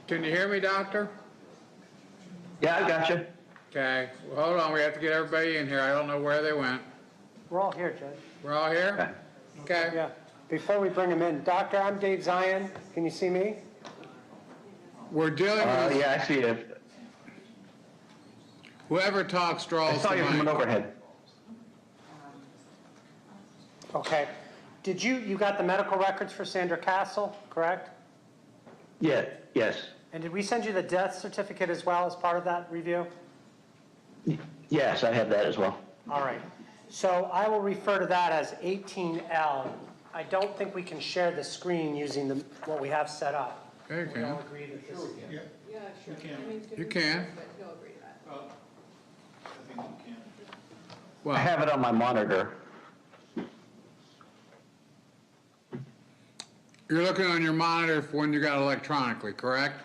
Can you hear me, doctor? Yeah, I got you. Okay, well, hold on, we have to get everybody in here. I don't know where they went. We're all here, Judge. We're all here? Okay. Yeah. Before we bring them in, Doctor, I'm Dave Zion. Can you see me? We're dealing with... Yeah, I see it. Whoever talks draws I saw the you from an mic. overhead. Okay. Did you got the medical records for Sandra Castle, correct? Yeah, yes. And did we send you the death certificate as well as part of that review? Yes, I have that as well. All right. So I will refer to that as 18L. I don't think we can share the screen using what we have set up. Yeah, you We all can. agree that this Yeah, sure. You can. I mean, it's good You for can. business, But he'll agree to that. Well, I think you can. I Well, have it on my monitor. you're looking on your monitor for when you got electronically, correct?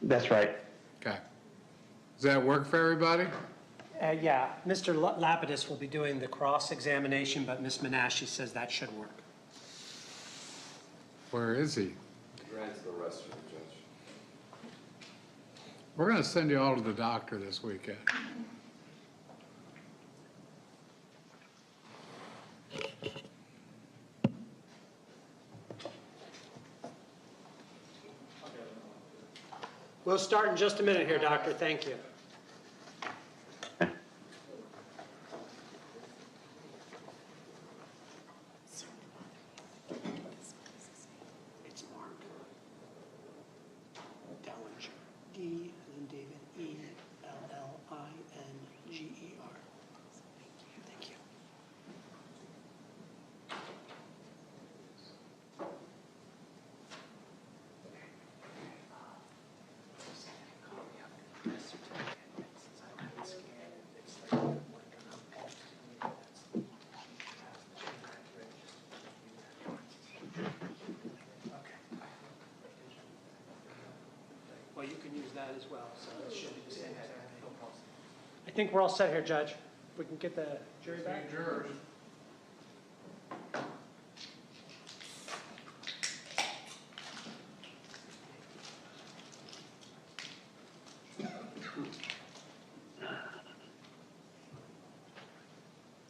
That's right. Okay. Does that work for everybody? Yeah. Mr. Lapidus will be doing the cross-examination, but Ms. Menashe says that should work. Where is he? Grants the rest of the judge. We're going to send you all to the doctor this weekend. We'll start in just a minute here, Doctor. Thank you. It's Mark. Dellinger. D as in David, E-L-L-I-N-G-E-R. Thank you. Well, you can use that as well, so it should be the same. I think we're all set here, Judge. We can get the jury back. Jurors.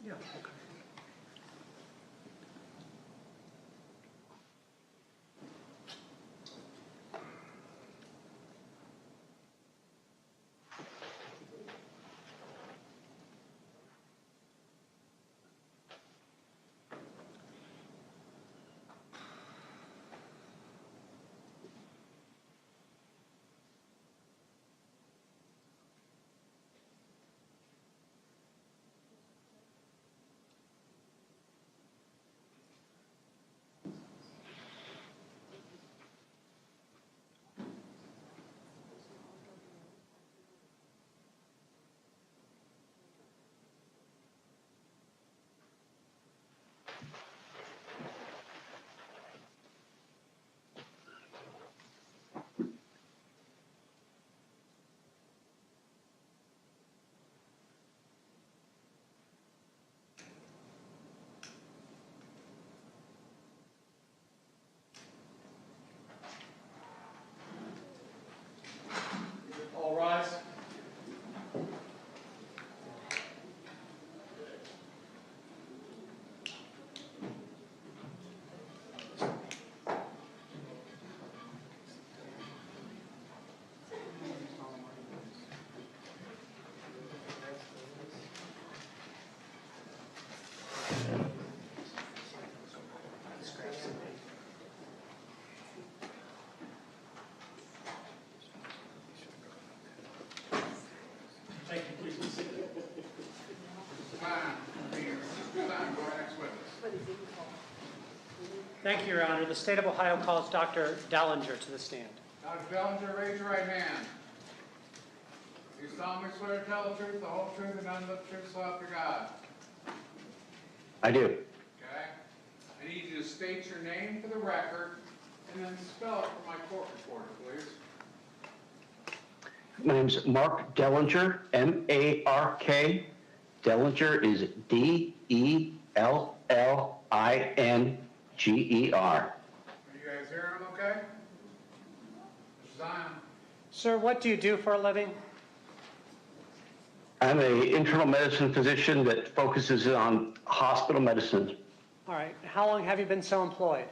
Yeah, okay. All rise. Thank you, please. Thank you, Your Honor. The state of Ohio calls Dr. Dellinger to the stand. Dr. Dellinger, raise your right hand. You solemnly swear to tell the truth, the whole truth, and nothing but the truth, so help you God. I do. Okay? I need you to state your name for the record, and then spell it for my court reporter, please. My name's Mark Dellinger, M-A-R-K. Dellinger is D-E-L-L-I-N-G-E-R. Are you guys hearing him okay? Sign 'em. Sir, what do you do for a living? I'm an internal medicine physician that focuses on hospital medicine. All right. How long have you been so employed?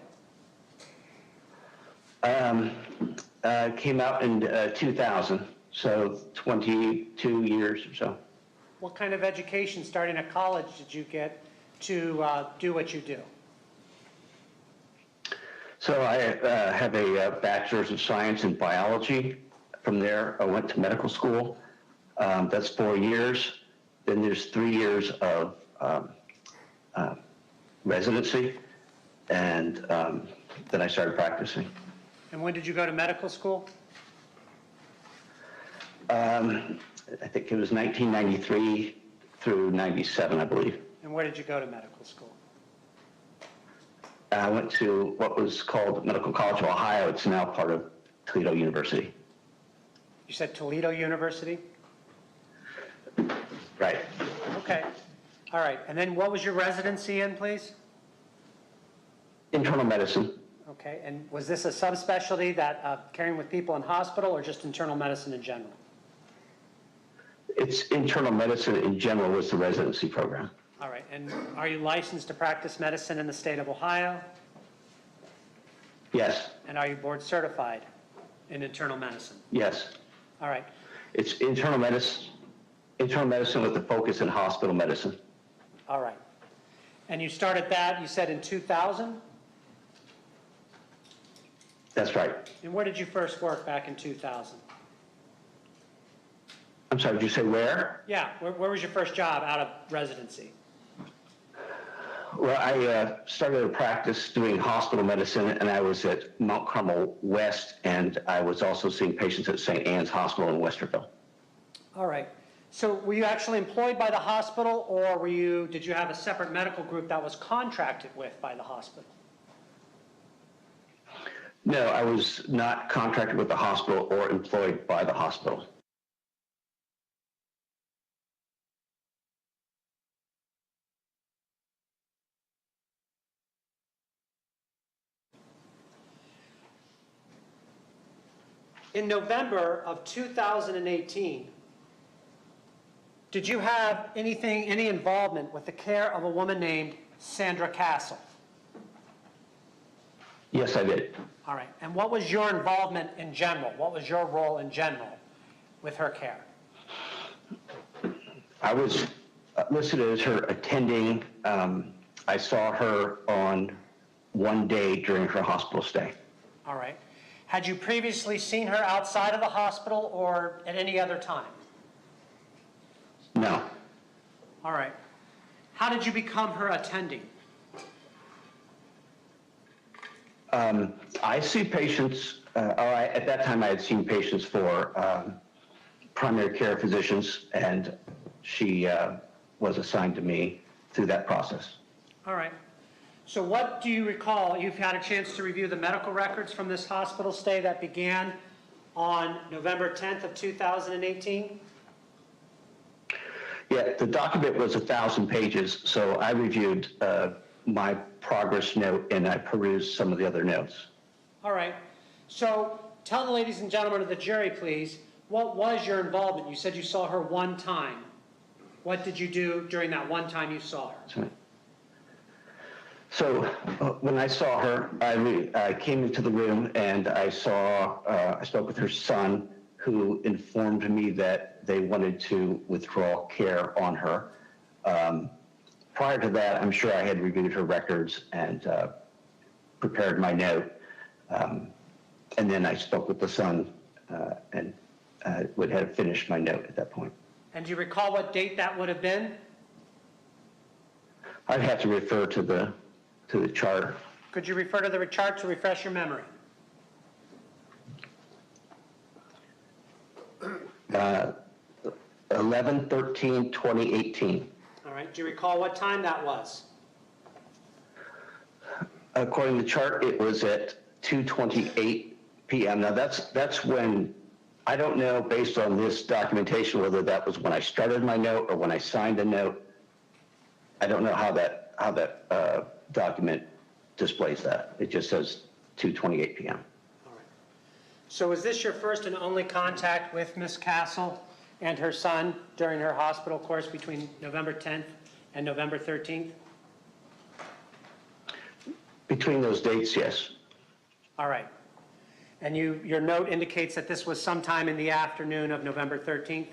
Came out in 2000, so 22 years or so. What kind of education starting at college did you get to do what you do? So I have a bachelor's of science in biology. From there, I went to medical school. That's 4 years. Then there's 3 years of residency, and then I started practicing. And when did you go to medical school? I think it was 1993 through 97, I believe. And where did you go to medical school? I went to what was called Medical College of Ohio. It's now part of Toledo University. You said Toledo University? Right. Okay. All right. And then what was your residency in, please? Internal medicine. Okay. And was this a subspecialty that caring with people in hospital or just internal medicine in general? It's internal medicine in general was the residency program. All right. And are you licensed to practice medicine in the state of Ohio? Yes. And are you board certified in internal medicine? Yes. All right. It's internal medicine with the focus in hospital medicine. All right. And you started that, you said, in 2000? That's right. And where did you first work back in 2000? I'm sorry, did you say where? Yeah. Where was your first job out of residency? Well, I started a practice doing hospital medicine, and I was at Mount Carmel West, and I was also seeing patients at St. Anne's Hospital in Westerville. All right. So were you actually employed by the hospital, or did you have a separate medical group that was contracted with by the hospital? No, I was not contracted with the hospital or employed by the hospital. In November of 2018, did you have any involvement with the care of a woman named Sandra Castle? Yes, I did. All right. And what was your involvement in general? What was your role in general with her care? I was listed as her attending. I saw her on one day during her hospital stay. All right. Had you previously seen her outside of the hospital or at any other time? No. All right. How did you become her attending? I see patients, at that time I had seen patients for primary care physicians, and she was assigned to me through that process. All right. So what do you recall? You've had a chance to review the medical records from this hospital stay that began on November 10th of 2018? Yeah, the document was 1,000 pages, so I reviewed my progress note and I perused some of the other notes. All right. So tell the ladies and gentlemen of the jury, please, what was your involvement? You said you saw her one time. What did you do during that one time you saw her? That's right. So when I saw her, I came into the room and I spoke with her son, who informed me that they wanted to withdraw care on her. Prior to that, I'm sure I had reviewed her records and prepared my note. And then I spoke with the son and would have finished my note at that point. And do you recall what date that would have been? I'd have to refer to the chart. Could you refer to the chart to refresh your memory? 11/13/2018. All right. Do you recall what time that was? According to the chart, it was at 2:28 p.m. Now that's when, I don't know based on this documentation whether that was when I started my note or when I signed the note. I don't know how that document displays that. It just says 2:28 p.m. All right. So is this your first and only contact with Ms. Castle and her son during her hospital course between November 10th and November 13th? Between those dates, yes. All right. And your note indicates that this was sometime in the afternoon of November 13th?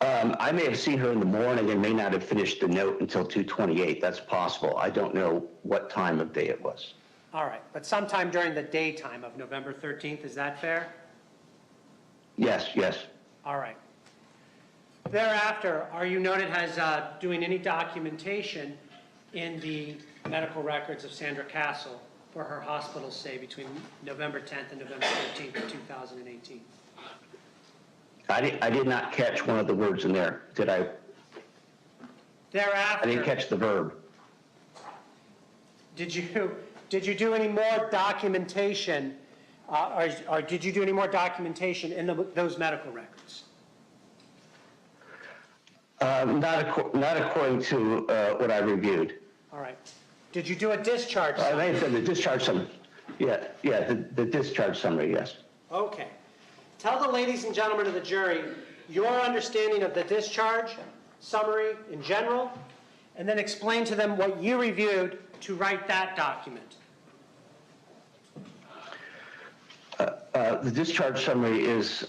I may have seen her in the morning and may not have finished the note until 2:28. That's possible. I don't know what time of day it was. All right, but sometime during the daytime of November 13th, is that fair? Yes, yes. All right. Thereafter, are you noted as doing any documentation in the medical records of Sandra Castle for her hospital stay between November 10th and November 13th of 2018? I did not catch one of the words in there, did I? Thereafter, I didn't catch the verb. Did you do any more documentation, or did you do any more documentation in those medical records? Not according to what I reviewed. All right. Did you do a discharge I may summary? have done the discharge summary. Yeah, the discharge summary, yes. Okay. Tell the ladies and gentlemen of the jury your understanding of the discharge summary in general, and then explain to them what you reviewed to write that document. The discharge summary is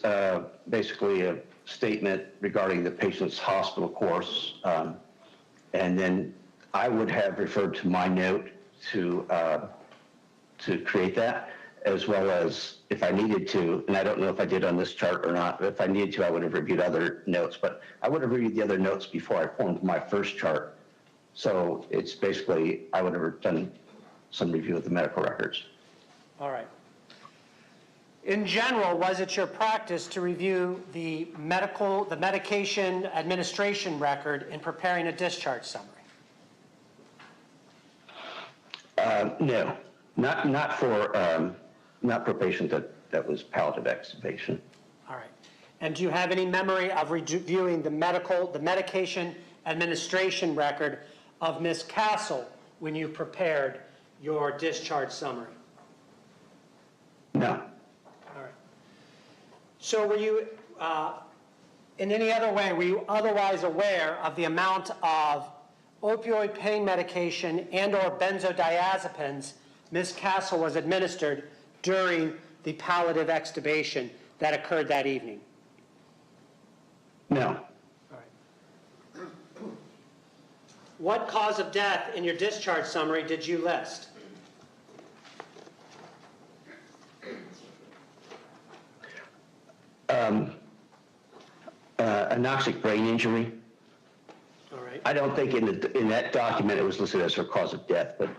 basically a statement regarding the patient's hospital course, and then I would have referred to my note to create that, as well as if I needed to, and I don't know if I did on this chart or not, but if I needed to, I would have reviewed other notes, but I would have reviewed the other notes before I formed my first chart. So it's basically, I would have done some review of the medical records. All right. In general, was it your practice to review the medication administration record in preparing a discharge summary? No, not for a patient that was palliative extubation. All right. And do you have any memory of reviewing the medication administration record of Ms. Castle when you prepared your discharge summary? No. All right. So were you, in any other way, were you otherwise aware of the amount of opioid pain medication and or benzodiazepines Ms. Castle was administered during the palliative extubation that occurred that evening? No. All right. What cause of death in your discharge summary did you list? Anoxic brain injury. All right. I don't think in that document it was listed as her cause of death, but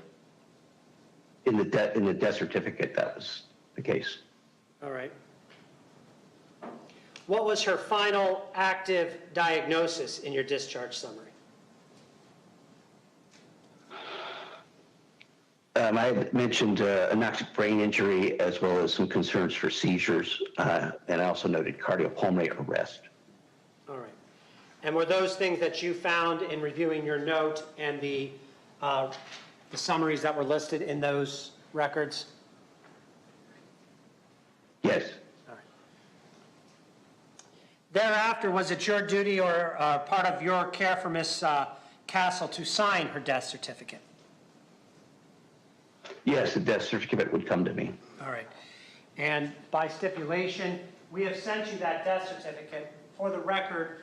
in the death certificate that was the case. All right. What was her final active diagnosis in your discharge summary? I had mentioned anoxic brain injury as well as some concerns for seizures, and I also noted cardiopulmonary arrest. All right. And were those things that you found in reviewing your note and the summaries that were listed in those records? Yes. All right. Thereafter, was it your duty or part of your care for Ms. Castle to sign her death certificate? Yes, the death certificate would come to me. All right. And by stipulation, we have sent you that death certificate for the record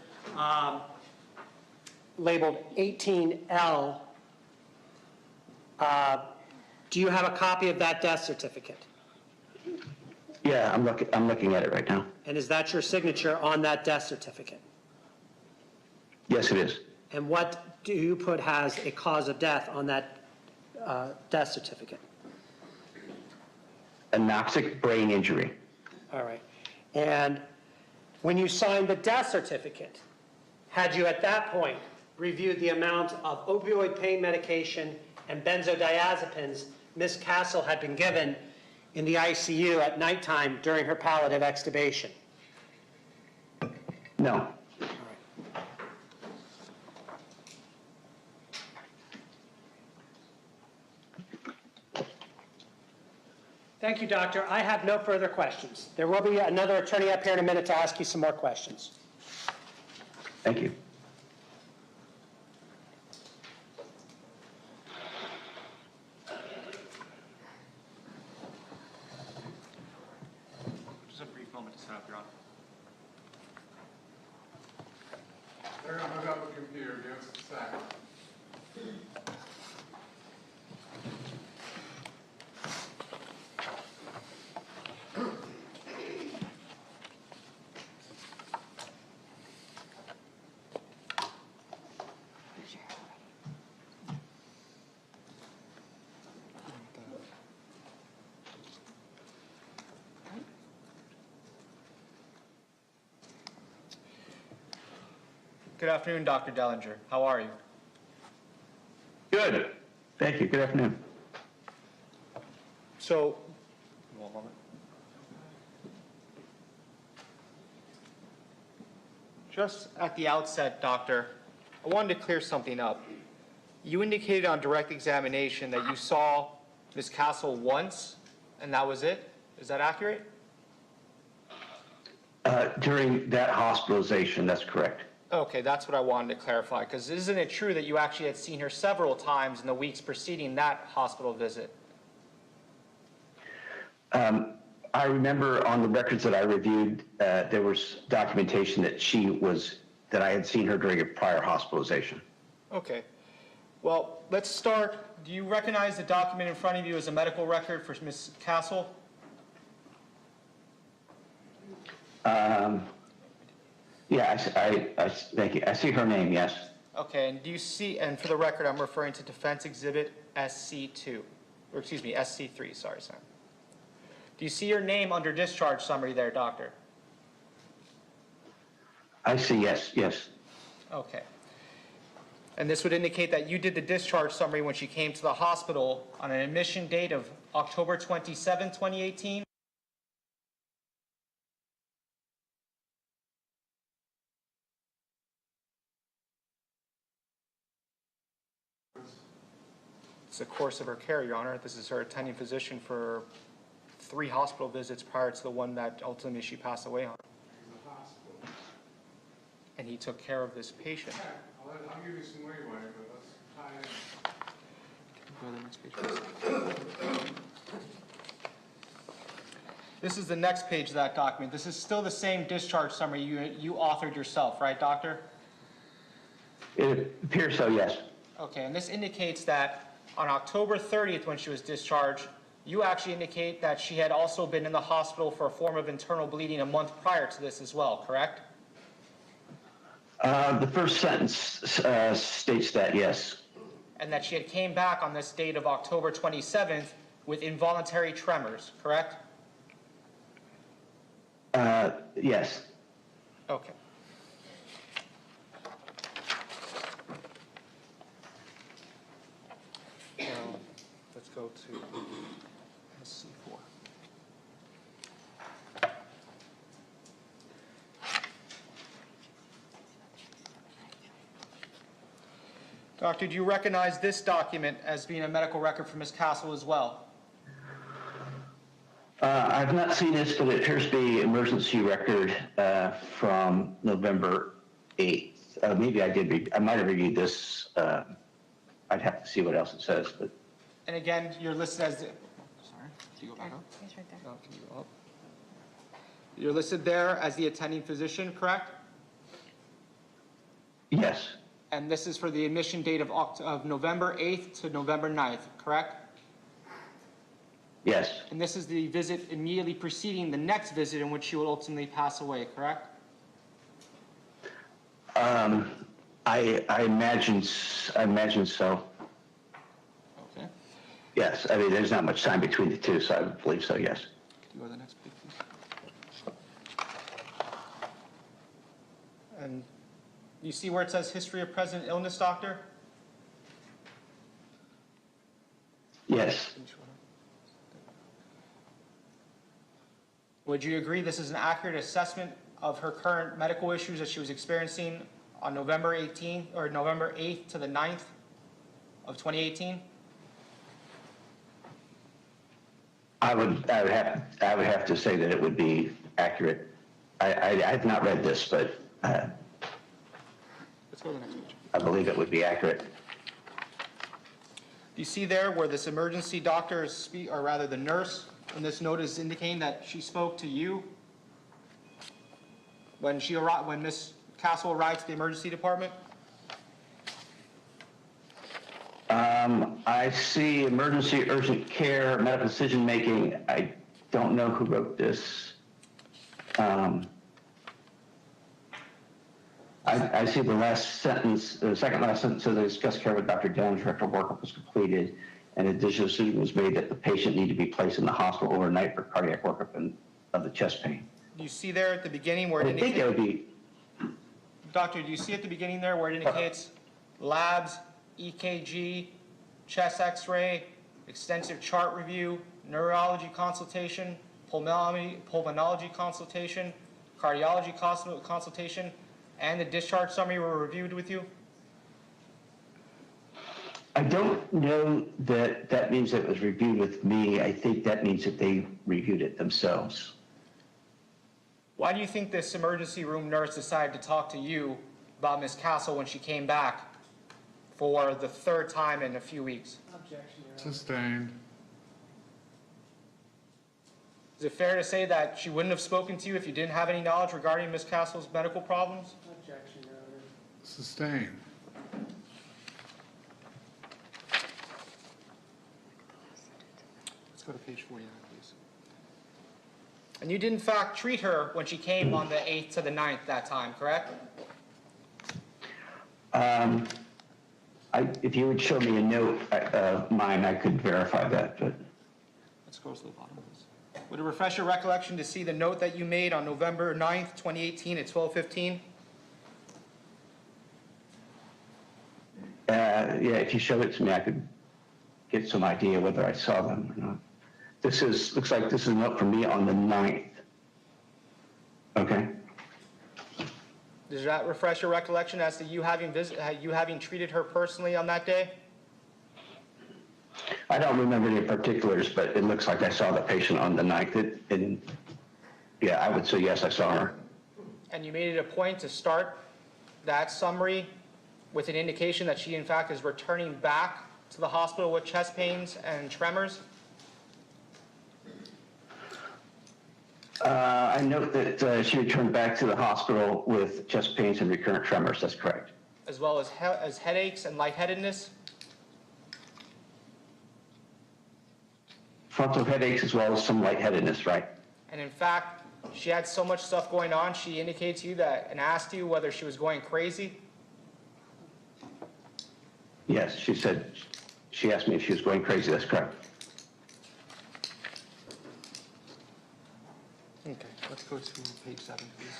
labeled 18L. Do you have a copy of that death certificate? Yeah, I'm looking at it right now. And is that your signature on that death certificate? Yes, it is. And what do you put as a cause of death on that death certificate? Anoxic brain injury. All right. And when you signed the death certificate, had you at that point reviewed the amount of opioid pain medication and benzodiazepines Ms. Castle had been given in the ICU at nighttime during her palliative extubation? No. Thank you, Doctor. I have no further questions. There will be another attorney up here in a minute to ask you some more questions. Thank you. Just a brief moment to set up, Your Honor. They're gonna hook up a computer, give us a second. Good afternoon, Dr. Dellinger. How are you? Good. Thank you. Good afternoon. So, one moment. Just at the outset, Doctor, I wanted to clear something up. You indicated on direct examination that you saw Ms. Castle once, and that was it. Is that accurate? During that hospitalization, that's correct. Okay, that's what I wanted to clarify, because isn't it true that you actually had seen her several times in the weeks preceding that hospital visit? I remember on the records that I reviewed, there was documentation that I had seen her during a prior hospitalization. Okay. Well, let's start. Do you recognize the document in front of you as a medical record for Ms. Castle? Yeah, thank you. I see her name, yes. Okay, and do you see, and for the record, I'm referring to Defense Exhibit SC2, or excuse me, SC3, sorry. Do you see your name under Discharge Summary there, Doctor? I see, yes. Okay. And this would indicate that you did the Discharge Summary when she came to the hospital on an admission date of October 27, 2018? It's the course of her care, Your Honor. This is her attending physician for 3 hospital visits prior to the one that ultimately she passed away on. The hospital. And he took care of this patient. Okay, I'll give you some leeway, but let's tie in. Go to the next page, please. This is the next page of that document. This is still the same discharge summary you authored yourself, right, Doctor? It appears so, yes. Okay, and this indicates that on October 30th, when she was discharged, you actually indicate that she had also been in the hospital for a form of internal bleeding a month prior to this as well, correct? The first sentence states that, yes. And that she had came back on this date of October 27th with involuntary tremors, correct? Yes. Okay. Let's go to SC4. Doctor, do you recognize this document as being a medical record for Ms. Castle as well? I've not seen this, but it appears to be emergency record from November 8th. Maybe I might have reviewed this. I'd have to see what else it says. But. And again, you're listed as the, sorry, can you go back up? It's right there. No, can you go up? You're listed there as the attending physician, correct? Yes. And this is for the admission date of November 8th to November 9th, correct? Yes. And this is the visit immediately preceding the next visit in which she will ultimately pass away, correct? I imagine so. Okay. Yes. I mean, there's not much time between the two, so I would believe so, yes. Can you go to the next page, please? And you see where it says history of present illness, Doctor? Yes. Would you agree this is an accurate assessment of her current medical issues that she was experiencing on November 18th or November 8th to the 9th of 2018? I would have to say that it would be accurate. I've not read this, but Let's go to the next page. I believe it would be accurate. Do you see there where this emergency doctor or rather the nurse in this note is indicating that she spoke to you when Miss Castle arrived to the emergency department? I see emergency urgent care, medical decision making. I don't know who wrote this. I see the last sentence, the second last sentence says, I discussed care with Dr. Dellinger after workup was completed, and a decision was made that the patient needed to be placed in the hospital overnight for cardiac workup of the chest pain. Do you see there at the beginning where it I think indicates? it would be, Doctor, do you see at the beginning there where it indicates labs, EKG, chest x-ray, extensive chart review, neurology consultation, pulmonology consultation, cardiology consultation, and the discharge summary were reviewed with you? I don't know that that means it was reviewed with me. I think that means that they reviewed it themselves. Why do you think this emergency room nurse decided to talk to you about Miss Castle when she came back for the third time in a few weeks? Objection, Your Honor. Sustained. Is it fair to say that she wouldn't have spoken to you if you didn't have any knowledge regarding Miss Castle's medical problems? Objection, Your Honor. Sustained. Let's go to page 49, please. And you did in fact treat her when she came on the 8th to the 9th that time, correct? If you would show me a note of mine, I could verify that, but Let's go to the bottom, please. Would it refresh your recollection to see the note that you made on November 9th, 2018 at 12:15? yeah, if you show it to me, I could get some idea whether I saw them or not. Looks like this is a note from me on the 9th. Okay. Does that refresh your recollection as to you having treated her personally on that day? I don't remember any particulars, but it looks like I saw the patient on the 9th. Yeah, I would say yes, I saw her. And you made it a point to start that summary with an indication that she in fact is returning back to the hospital with chest pains and tremors? I note that she returned back to the hospital with chest pains and recurrent tremors. That's correct. As well as headaches and lightheadedness? Frontal headaches as well as some lightheadedness, right? And in fact, she had so much stuff going on, she indicated to you that and asked you whether she was going crazy? Yes, she asked me if she was going crazy. That's correct. Okay, let's go to page 7, please.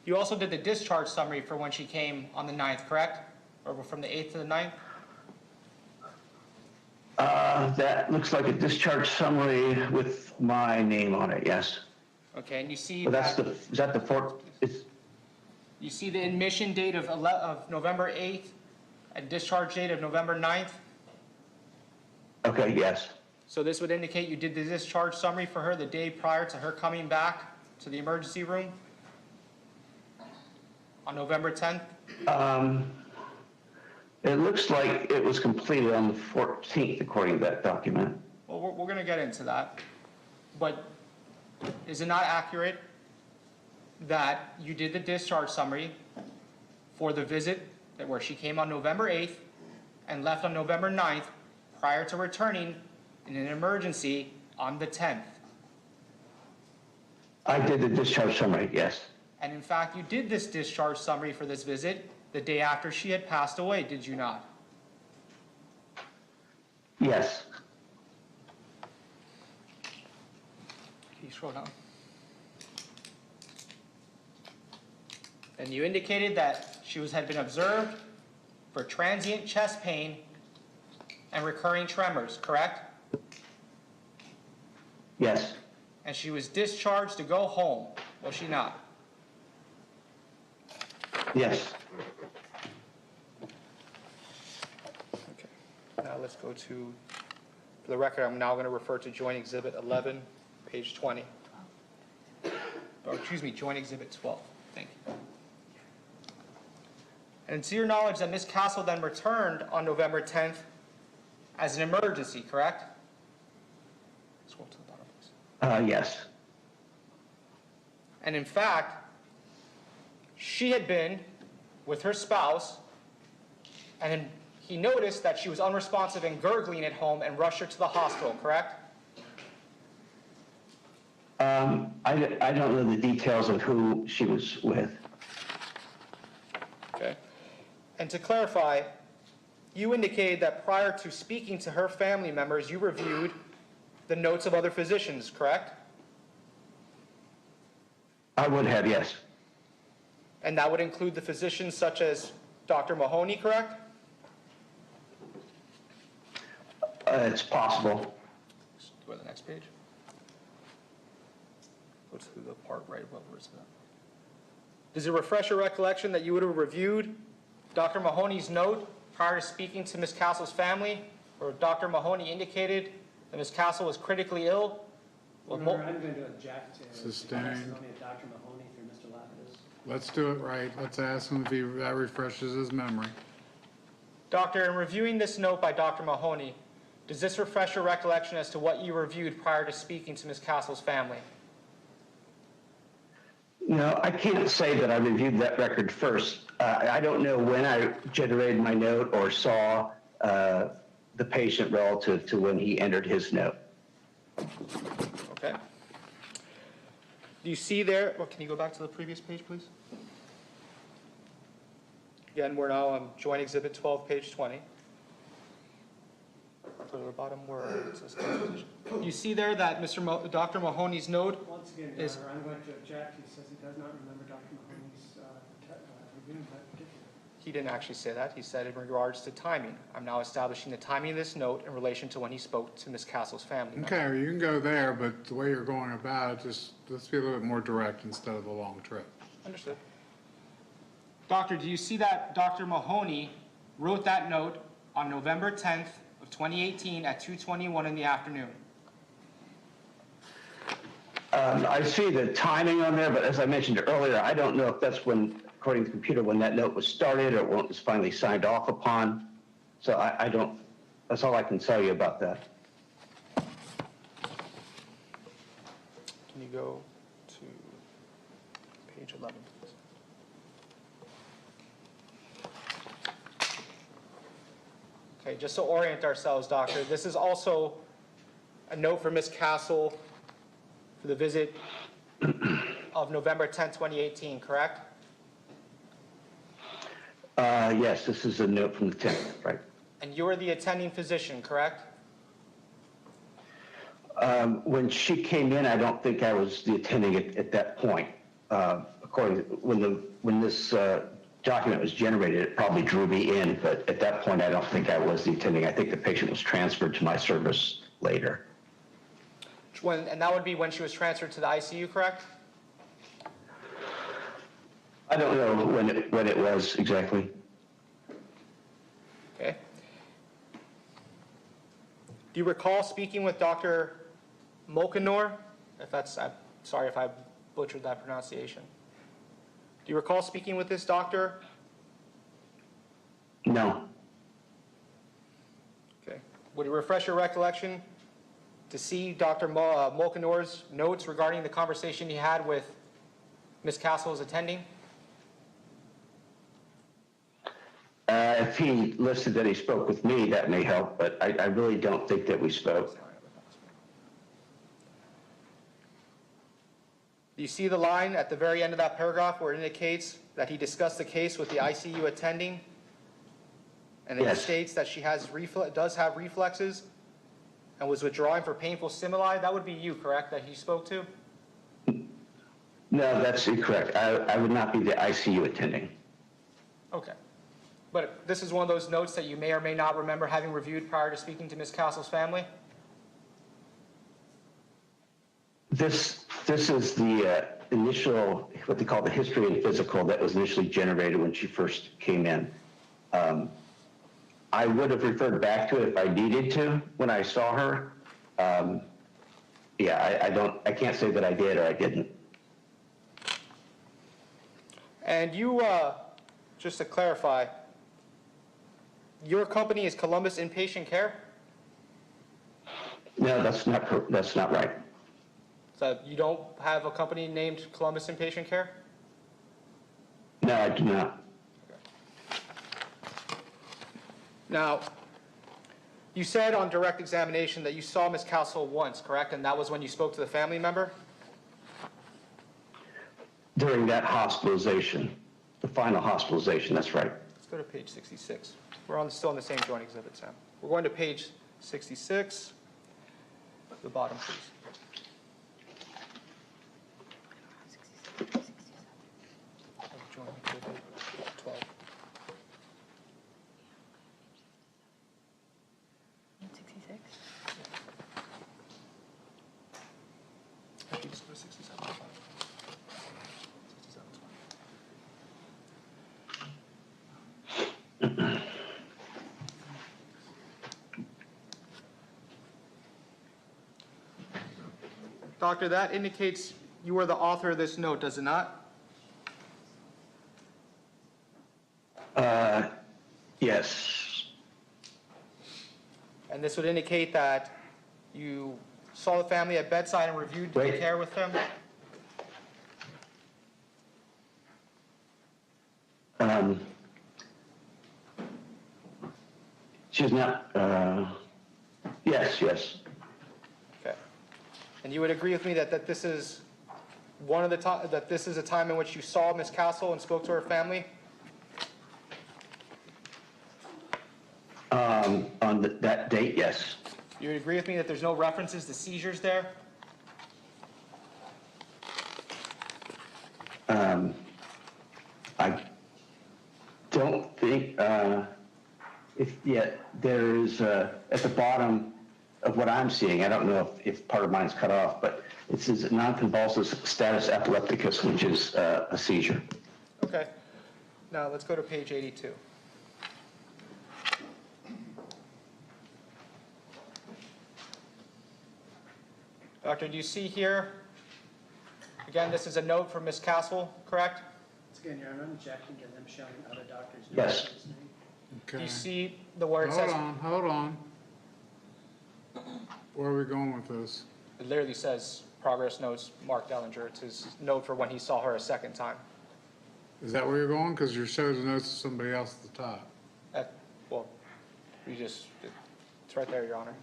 You also did the discharge summary for when she came on the 9th, correct? Or from the 8th to the 9th? That looks like a discharge summary with my name on it, yes. Okay, and you see Well, is that the fourth? you see the admission date of November 8th and discharge date of November 9th? Okay, yes. So this would indicate you did the discharge summary for her the day prior to her coming back to the emergency room on November 10th? It looks like it was completed on the 14th, according to that document. Well, we're going to get into that. But is it not accurate that you did the discharge summary for the visit where she came on November 8th and left on November 9th prior to returning in an emergency on the 10th? I did the discharge summary, yes. And in fact, you did this discharge summary for this visit the day after she had passed away, did you not? Yes. Can you scroll down? And you indicated that she had been observed for transient chest pain and recurring tremors, correct? Yes. And she was discharged to go home, was she not? Yes. let's go to, for the record, I'm now going to refer to Joint Exhibit 11, page 20. Or excuse me, Joint Exhibit 12. Thank you. And to your knowledge that Ms. Castle then returned on November 10th as an emergency, correct? Scroll to the bottom, please. Yes. And in fact, she had been with her spouse, and he noticed that she was unresponsive and gurgling at home and rushed her to the hospital, correct? I don't know the details of who she was with. Okay. And to clarify, you indicated that prior to speaking to her family members, you reviewed the notes of other physicians, correct? I would have, yes. And that would include the physicians such as Dr. Mahoney, correct? It's possible. Go to the next page. Go to the part right above where it's at. Does it refresh your recollection that you would have reviewed Dr. Mahoney's note prior to speaking to Ms. Castle's family, where Dr. Mahoney indicated that Ms. Castle was critically ill? I'm going to object to Sustained. testimony of Dr. Mahoney through Mr. Lapidus. Let's do it right. Let's ask him if that refreshes his memory. Doctor, in reviewing this note by Dr. Mahoney, does this refresh your recollection as to what you reviewed prior to speaking to Ms. Castle's family? No, I can't say that I reviewed that record first. I don't know when I generated my note or saw the patient relative to when he entered his note. Okay. Do you see there, well, can you go back to the previous page, please? Again, we're now on Joint Exhibit 12, page 20. To the bottom where it says composition. You see there that Dr. Mahoney's note Once again, is... Your Honor, I'm going to object. He says he does not remember Dr. Mahoney's reviewing that particular. He didn't actually say that. He said in regards to timing. I'm now establishing the timing of this note in relation to when he spoke to Ms. Castle's family member. Okay, you can go there, but the way you're going about it, just let's be a little bit more direct instead of a long trip. Understood. Doctor, do you see that Dr. Mahoney wrote that note on November 10th of 2018 at 2:21 in the afternoon? I see the timing on there, but as I mentioned earlier, I don't know if that's when, according to the computer, when that note was started or when it was finally signed off upon. So I don't, that's all I can tell you about that. Can you go to page 11, please? Okay, just to orient ourselves, Doctor, this is also a note for Ms. Castle for the visit of November 10, 2018, correct? Yes, this is a note from the 10th, right? And you are the attending physician, correct? When she came in, I don't think I was the attending at that point. According to, when this document was generated, it probably drew me in, but at that point, I don't think I was the attending. I think the patient was transferred to my service later. And that would be when she was transferred to the ICU, correct? I don't know when it was exactly. Okay. Do you recall speaking with Dr. Molkenor? I'm sorry if I butchered that pronunciation. Do you recall speaking with this doctor? No. Okay. Would it refresh your recollection to see Dr. Molkenor's notes regarding the conversation he had with Ms. Castle as attending? If he listed that he spoke with me, that may help, but I really don't think that we spoke. Do you see the line at the very end of that paragraph where it indicates that he discussed the case with the ICU attending? And it Yes. states that she does have reflexes and was withdrawing for painful stimuli? That would be you, correct, that he spoke to? No, that's incorrect. I would not be the ICU attending. Okay. But this is one of those notes that you may or may not remember having reviewed prior to speaking to Ms. Castle's family? This is the initial, what they call the history and physical that was initially generated when she first came in. I would have referred back to it if I needed to when I saw her. Yeah, I can't say that I did or I didn't. And you, just to clarify, your company is Columbus Inpatient Care? No, that's not right. So you don't have a company named Columbus Inpatient Care? No, I do not. Now, you said on direct examination that you saw Ms. Castle once, correct? And that was when you spoke to the family member? During that hospitalization, the final hospitalization, that's right. Let's go to page 66. We're still on the same joint exhibit, Sam. We're going to page 66. The bottom, please. Joint exhibit 12. Actually, just go to 67. 67 is fine. Doctor, that indicates you were the author of this note, does it not? Yes. And this would indicate that you saw the family at bedside and reviewed the Wait. care with them? She's not, yes. Okay. And you would agree with me that this is that this is a time in which you saw Ms. Castle and spoke to her family? On that date, yes. You would agree with me that there's no references to seizures there? I don't think, there's, at the bottom of what I'm seeing, I don't know if part of mine's cut off, but it says non-convulsive status epilepticus, which is a seizure. Okay. Now let's go to page 82. Doctor, do you see here, again, this is a note from Ms. Castle, correct? Once again, Your Honor, I'm objecting to them showing other doctors' notes. Yes. in this name. Do Okay. you see the word it says? Hold on. Where are we going with this? It literally says progress notes, Mark Dellinger. It's his note for when he saw her a second time. Is that where you're going? Because you showed the notes to somebody else at the top. Well, it's right there, Your Honor.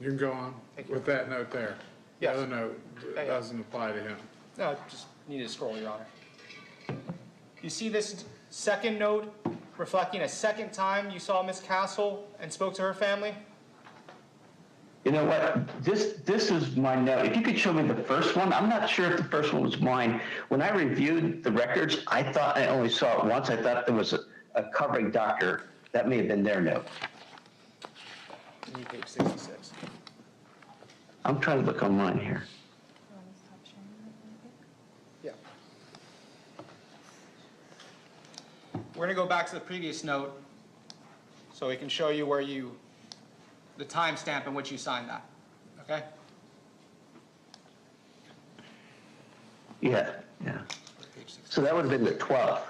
You can go on Thank you. with that note there. Yes. The other note Yeah. doesn't apply to him. No, just needed to scroll, Your Honor. You see this second note reflecting a second time you saw Ms. Castle and spoke to her family? You know what, this is my note. If you could show me the first one, I'm not sure if the first one was mine. When I reviewed the records, I thought I only saw it once. I thought there was a covering doctor. That may have been their note. Need page 66. I'm trying to look online here. Yeah. We're going to go back to the previous note so we can show you where the timestamp in which you signed that. Okay? Yeah. Page 66. So that would have been the 12th.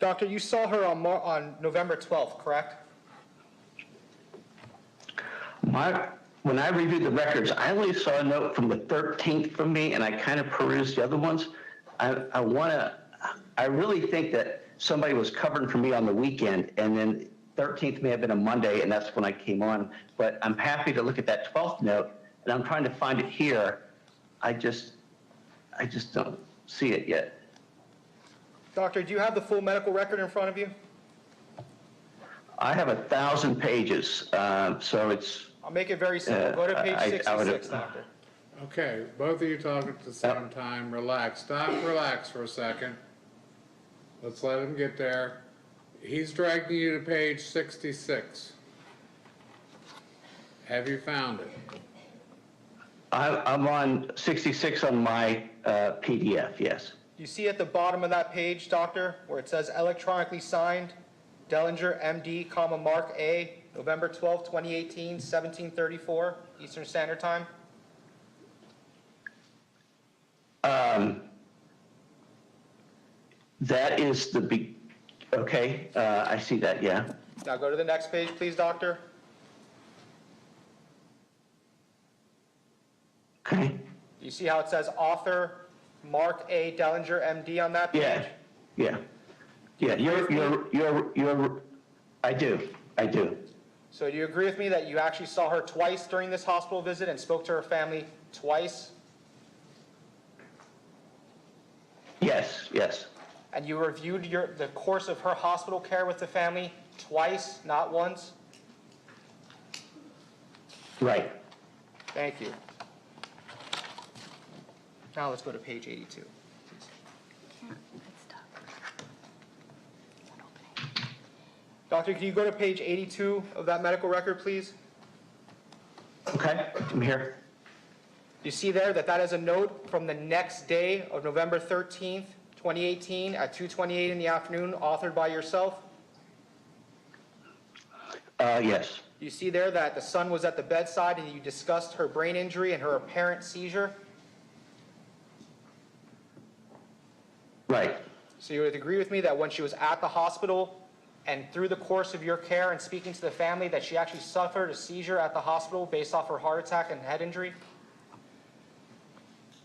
Doctor, you saw her on November 12th, correct? When I reviewed the records, I only saw a note from the 13th from me, and I kind of perused the other ones. I really think that somebody was covering for me on the weekend, and then 13th may have been a Monday, and that's when I came on. But I'm happy to look at that 12th note, and I'm trying to find it here. I just don't see it yet. Doctor, do you have the full medical record in front of you? I have 1,000 pages, so it's. I'll make it very simple. Go to page 66, Doctor. Okay, both of you talking at the same time. Relax. Stop, relax for a second. Let's let him get there. He's dragging you to page 66. Have you found it? I'm on 66 on my PDF, yes. You see at the bottom of that page, Doctor, where it says electronically signed, Dellinger, MD, Mark A, November 12, 2018, 1734, Eastern Standard Time? That is the okay, I see that, yeah. Now go to the next page, please, Doctor. Okay. You see how it says author Mark A. Dellinger, MD on that page? Yeah. I do. So do you agree with me that you actually saw her twice during this hospital visit and spoke to her family twice? Yes. And you reviewed the course of her hospital care with the family twice, not once? Right. Thank you. Now let's go to page 82. Doctor, can you go to page 82 of that medical record, please? Okay, I'm here. You see there that is a note from the next day of November 13th, 2018 at 2:28 in the afternoon, authored by yourself? Yes. You see there that the son was at the bedside and you discussed her brain injury and her apparent seizure? Right. So you would agree with me that when she was at the hospital and through the course of your care and speaking to the family that she actually suffered a seizure at the hospital based off her heart attack and head injury?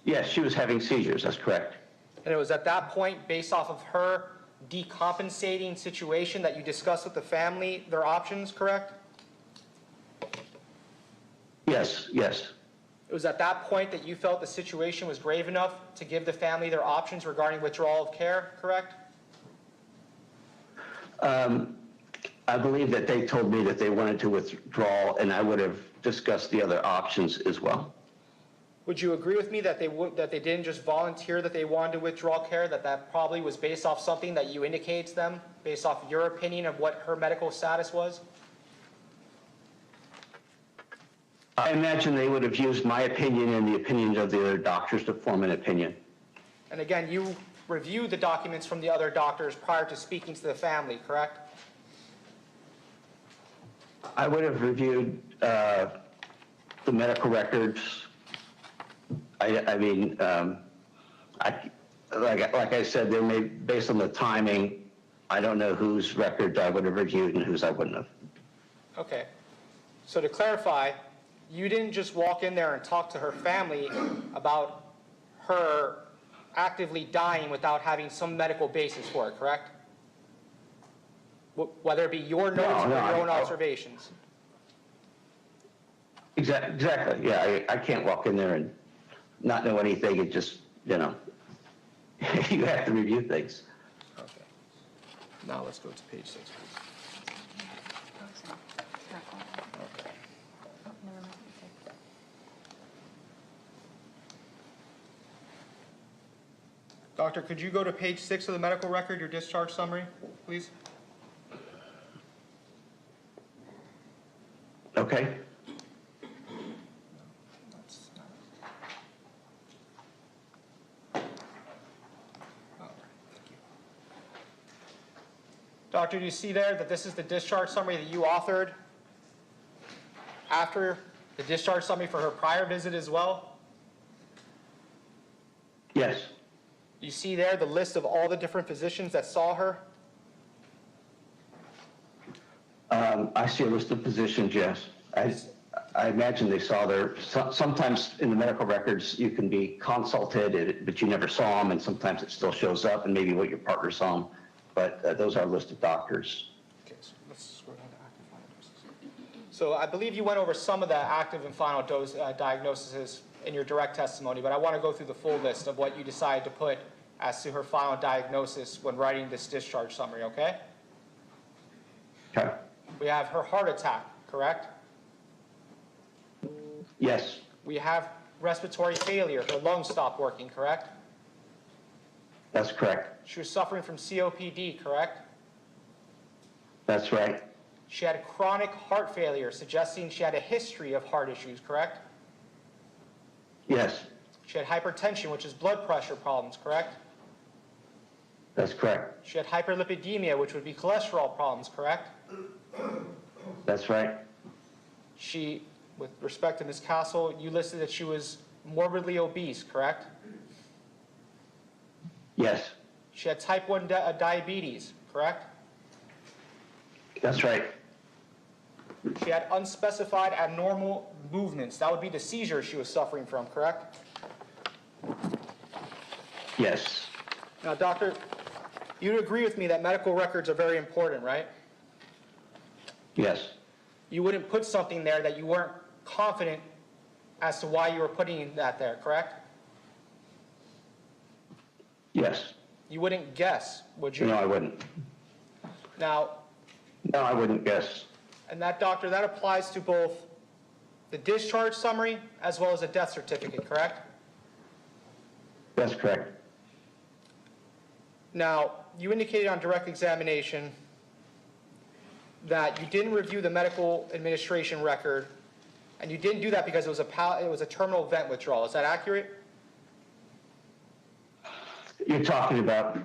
Yes, she was having seizures, that's correct. And it was at that point, based off of her decompensating situation, that you discussed with the family their options, correct? Yes. It was at that point that you felt the situation was grave enough to give the family their options regarding withdrawal of care, correct? I believe that they told me that they wanted to withdraw, and I would have discussed the other options as well. Would you agree with me that they didn't just volunteer that they wanted to withdraw care, that probably was based off something that you indicated to them, based off your opinion of what her medical status was? I imagine they would have used my opinion and the opinions of the other doctors to form an opinion. And again, you reviewed the documents from the other doctors prior to speaking to the family, correct? I would have reviewed the medical records. Like I said, they may, based on the timing, I don't know whose record I would have reviewed and whose I wouldn't have. Okay. So to clarify, you didn't just walk in there and talk to her family about her actively dying without having some medical basis for it, correct? Whether it be your notes or your own observations. Exactly. Yeah, I can't walk in there and not know anything. It just, you have to review things. Okay. Now let's go to page 6, please. Doctor, could you go to page 6 of the medical record, your discharge summary, please? Okay. Doctor, do you see there that this is the discharge summary that you authored after the discharge summary for her prior visit as well? Yes. You see there the list of all the different physicians that saw her? I see a list of positions, yes. I imagine they saw sometimes in the medical records, you can be consulted, but you never saw them, and sometimes it still shows up, and maybe what your partner saw them, but those are listed doctors. Okay, so let's scroll down to active final doses. So I believe you went over some of the active and final dose diagnoses in your direct testimony, but I want to go through the full list of what you decided to put as to her final diagnosis when writing this discharge summary, okay? Okay? We have her heart attack, correct? Yes, We have respiratory failure, her lungs stopped working, correct? that's correct. She was suffering from COPD, correct? That's right. She had chronic heart failure, suggesting she had a history of heart issues, correct? Yes, She had hypertension, which is blood pressure problems, correct? that's correct. She had hyperlipidemia, which would be cholesterol problems, correct? That's right. She, with respect to Ms. Castle, you listed that she was morbidly obese, correct? Yes, She had type 1 diabetes, correct? that's right. She had unspecified abnormal movements. That would be the seizures she was suffering from, correct? Yes, Now, doctor, you'd agree with me that medical records are very important, right? yes, You wouldn't put something there that you weren't confident as to why you were putting that there, correct? yes. You wouldn't guess, would you? No, I wouldn't. Now, No, I wouldn't guess. and that, doctor, that applies to both the discharge summary as well as a death certificate, correct? That's correct. Now, you indicated on direct examination that you didn't review the medical administration record, and you didn't do that because it was a terminal vent withdrawal. Is that accurate? You're talking about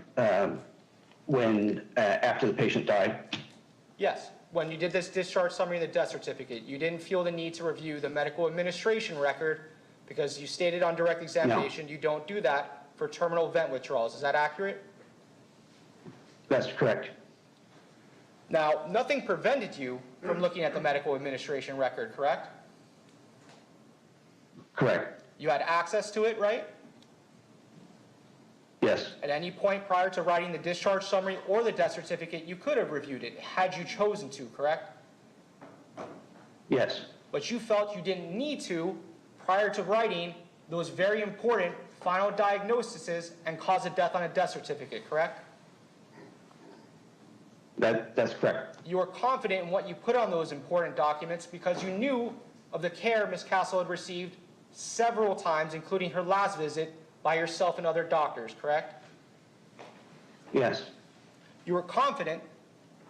when, after the patient died? Yes. When you did this discharge summary and the death certificate, you didn't feel the need to review the medical administration record because you stated on direct examination you don't do that for terminal vent withdrawals. Is that accurate? That's correct. Now, nothing prevented you from looking at the medical administration record, correct? Correct. You had access to it, right? Yes, At any point prior to writing the discharge summary or the death certificate, you could have reviewed it had you chosen to, correct? yes, But you felt you didn't need to prior to writing those very important final diagnoses and cause of death on a death certificate, correct? that's correct. You were confident in what you put on those important documents because you knew of the care Ms. Castle had received several times, including her last visit, by yourself and other doctors, correct? Yes, You were confident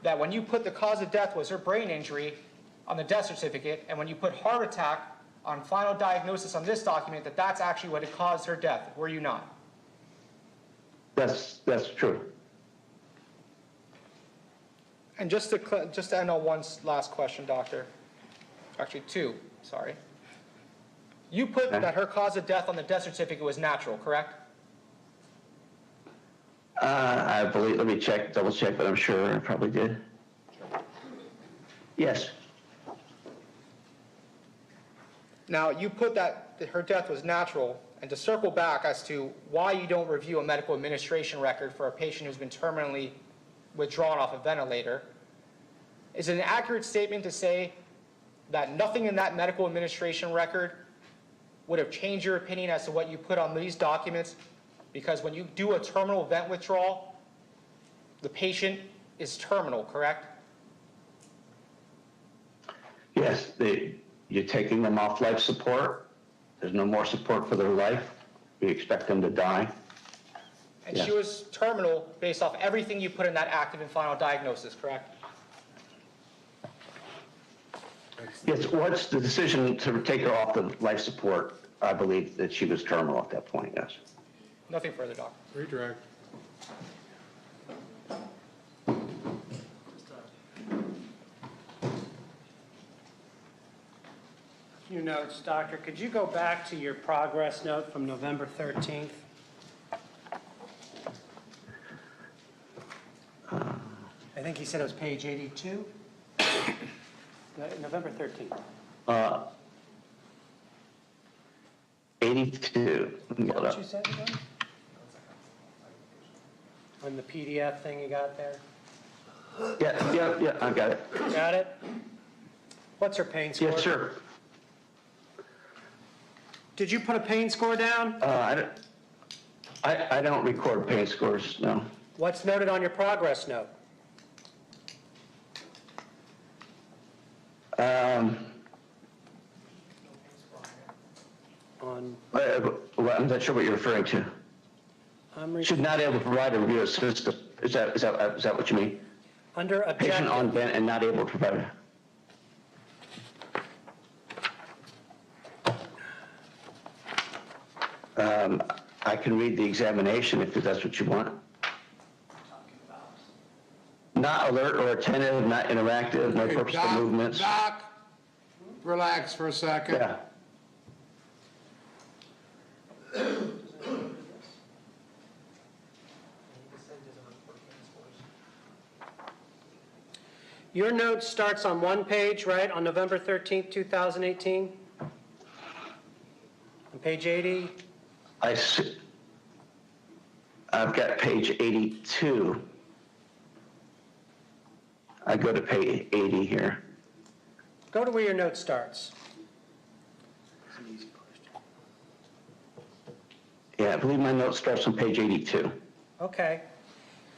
that when you put the cause of death was her brain injury on the death certificate, and when you put heart attack on final diagnosis on this document, that that's actually what had caused her death, were you not? that's true. And just to end on one last question, doctor, actually two, sorry. You put Okay. that her cause of death on the death certificate was natural, correct? I believe, let me check, double check, but I'm sure I probably did. Yes, Now, you put that her death was natural, and to circle back as to why you don't review a medical administration record for a patient who's been terminally withdrawn off a ventilator, is it an accurate statement to say that nothing in that medical administration record would have changed your opinion as to what you put on these documents? Because when you do a terminal vent withdrawal, the patient is terminal, correct? yes, you're taking them off life support. There's no more support for their life. We expect them to die. And Yes. she was terminal based off everything you put in that active and final diagnosis, correct? Yes, what's the decision to take her off the life support? I believe that she was terminal at that point, yes. Nothing further, Doc. Redirect. Few notes, Doctor. Could you go back to your progress note from November 13th? I think he said it was page 82. November 13th. 82. Let me Is that get it what up. you said again? On the PDF thing you got there? Yeah, I got it. Got it? What's her pain score? Yes, sir. Did you put a pain score down? I don't record pain scores, no. What's noted on your progress note? Um, On, well, I'm not sure what you're referring to. Should not able to provide a review assistance. Is that what you mean? under Patient on objective, vent and not able to provide. I can read the examination if that's what you want. Not alert or attentive, not interactive, no Hey, purposeful Doc, movements. Doc, relax for a second. Yeah. your note starts on one page, right, on November 13th, 2018? On page 80? I've got page 82. I go to page 80 here. Go to where your note starts. Yeah, I believe my note starts on page 82. Okay.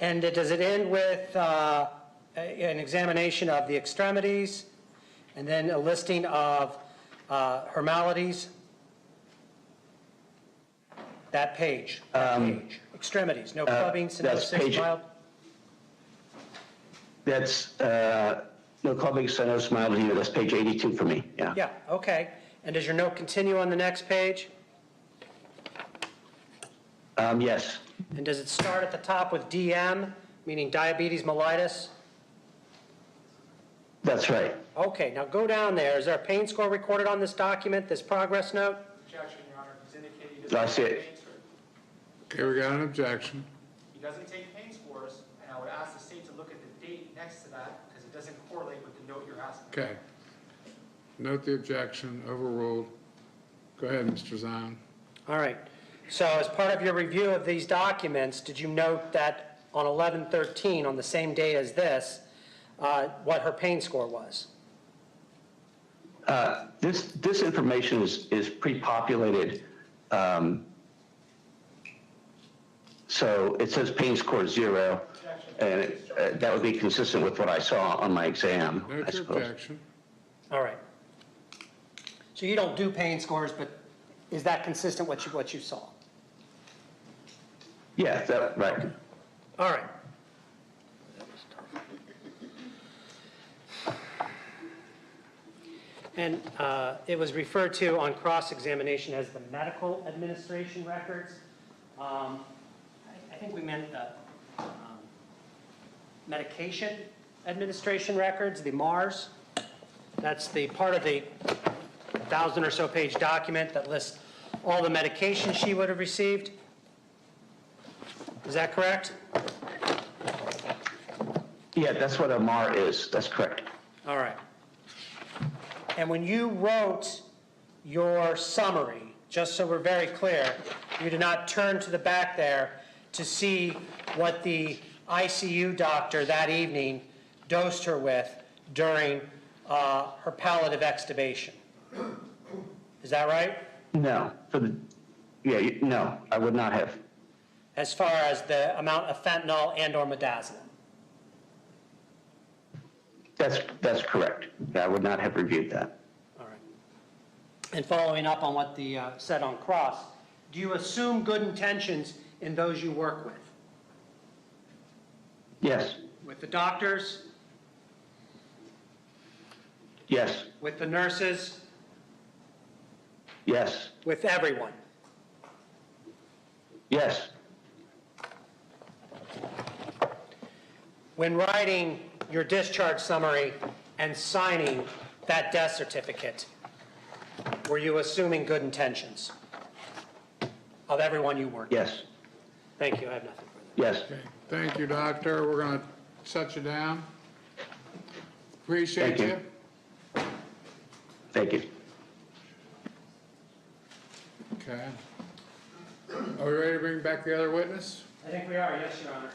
And does it end with an examination of the extremities and then a listing of her maladies? That page. Extremities, no clubbing, that's stenosis, page- mild. That's, no clubbing, stenosis, mild edema, that's page 82 for me, yeah. Yeah, okay. And does your note continue on the next page? Yes, And does it start at the top with DM, meaning diabetes mellitus? that's right. Okay, now go down there. Is there a pain score recorded on this document, this progress note? Objection, Your Honor. He's indicated he I doesn't see take it. pain scores. Okay, we got an objection. He doesn't take pain scores, and I would ask the state to look at the date next to that, because it doesn't correlate with the note you're asking. Okay. Note the objection, overruled. Go ahead, Mr. Zion. All right. So as part of your review of these documents, did you note that on 11/13, on the same day as this, what her pain score was? This information is pre-populated. So it says pain score 0, and that would be consistent with what I saw on my exam, I Note your suppose. objection. All right. So you don't do pain scores, but is that consistent with what you saw? Yeah, that, right. All right. And it was referred to on cross-examination as the medical administration records. I think we meant the medication administration records, the MARS. That's the part of the 1,000 or so page document that lists all the medication she would have received. Is that correct? Yeah, that's what a MAR is, that's correct. All right. And when you wrote your summary, just so we're very clear, you did not turn to the back there to see what the ICU doctor that evening dosed her with during her palliative extubation. Is that right? No, no, I would not have. As far as the amount of fentanyl and or midazolam? That's correct. I would not have reviewed that. All right. And following up on what the said on cross, do you assume good intentions in those you work with? Yes, With the doctors, yes, with the nurses, yes, with everyone? yes, When writing your discharge summary and signing that death certificate, were you assuming good intentions of everyone you worked with? yes, Thank you, I have nothing further. yes. Okay, thank you, doctor. We're going to shut you down. Appreciate Thank you. you. Thank you. Okay. Are we ready to bring back the other witness? I think we are, yes, Your Honor.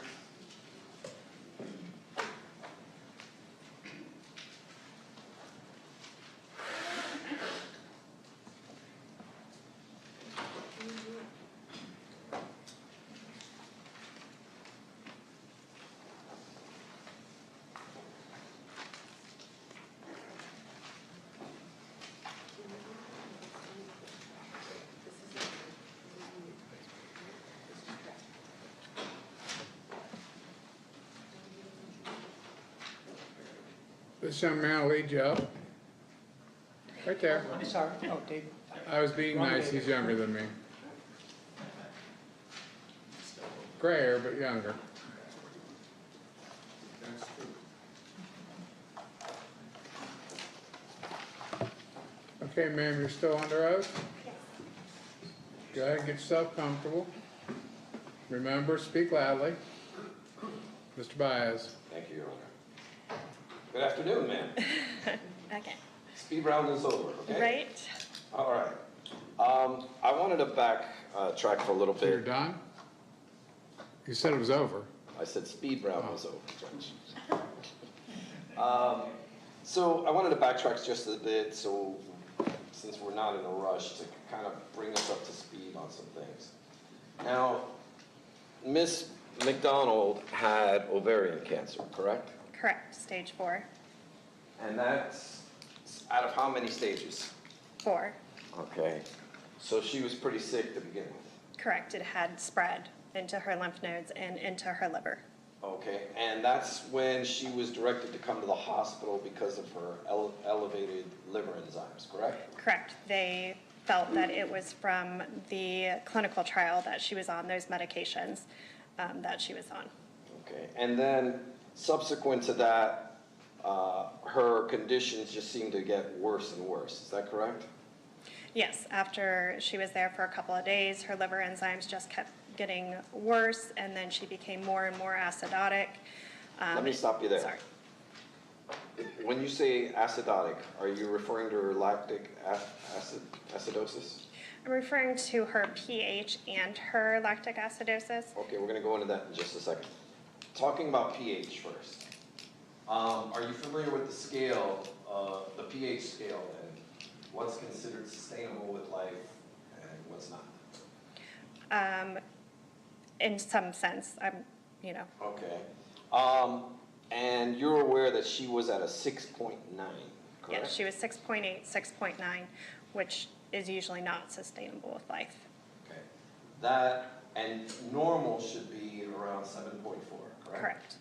This young man will lead you up. Right there. I'm sorry. Oh, David. I was being nice, he's younger than me. Grayer, but younger. Okay, ma'am, you're still under oath? Go ahead and get yourself comfortable. Remember, speak loudly. Mr. Baez. Thank you, Your Honor. Good afternoon, ma'am. Okay. Speed round is over, okay? Right. All right. I wanted to backtrack for a little So you're bit. done? You said it was over. I said speed round was over, Judge. So I wanted to backtrack just a bit, so since we're not in a rush, to kind of bring us up to speed on some things. Now, Miss McDonald had ovarian cancer, correct? Correct. Stage 4. And that's out of how many stages? 4. Okay. So she was pretty sick to begin with. Correct. It had spread into her lymph nodes and into her liver. Okay. And that's when she was directed to come to the hospital because of her elevated liver enzymes, correct? Correct. They felt that it was from the clinical trial that she was on, those medications that she was on. Okay. And then subsequent to that, her conditions just seemed to get worse and worse. Is that correct? Yes. After she was there for a couple of days, her liver enzymes just kept getting worse, and then she became more and more acidotic. Let me stop you there. Sorry. When you say acidotic, are you referring to her lactic acidosis? I'm referring to her pH and her lactic acidosis. Okay, we're going to go into that in just a second. Talking about pH first. Are you familiar with the scale, the pH scale, and what's considered sustainable with life and what's not? In some sense, Okay. And you're aware that she was at a 6.9, correct? yeah, she was 6.8, 6.9, which is usually not sustainable with life. Okay. That, and normal should be around 7.4, correct? Correct.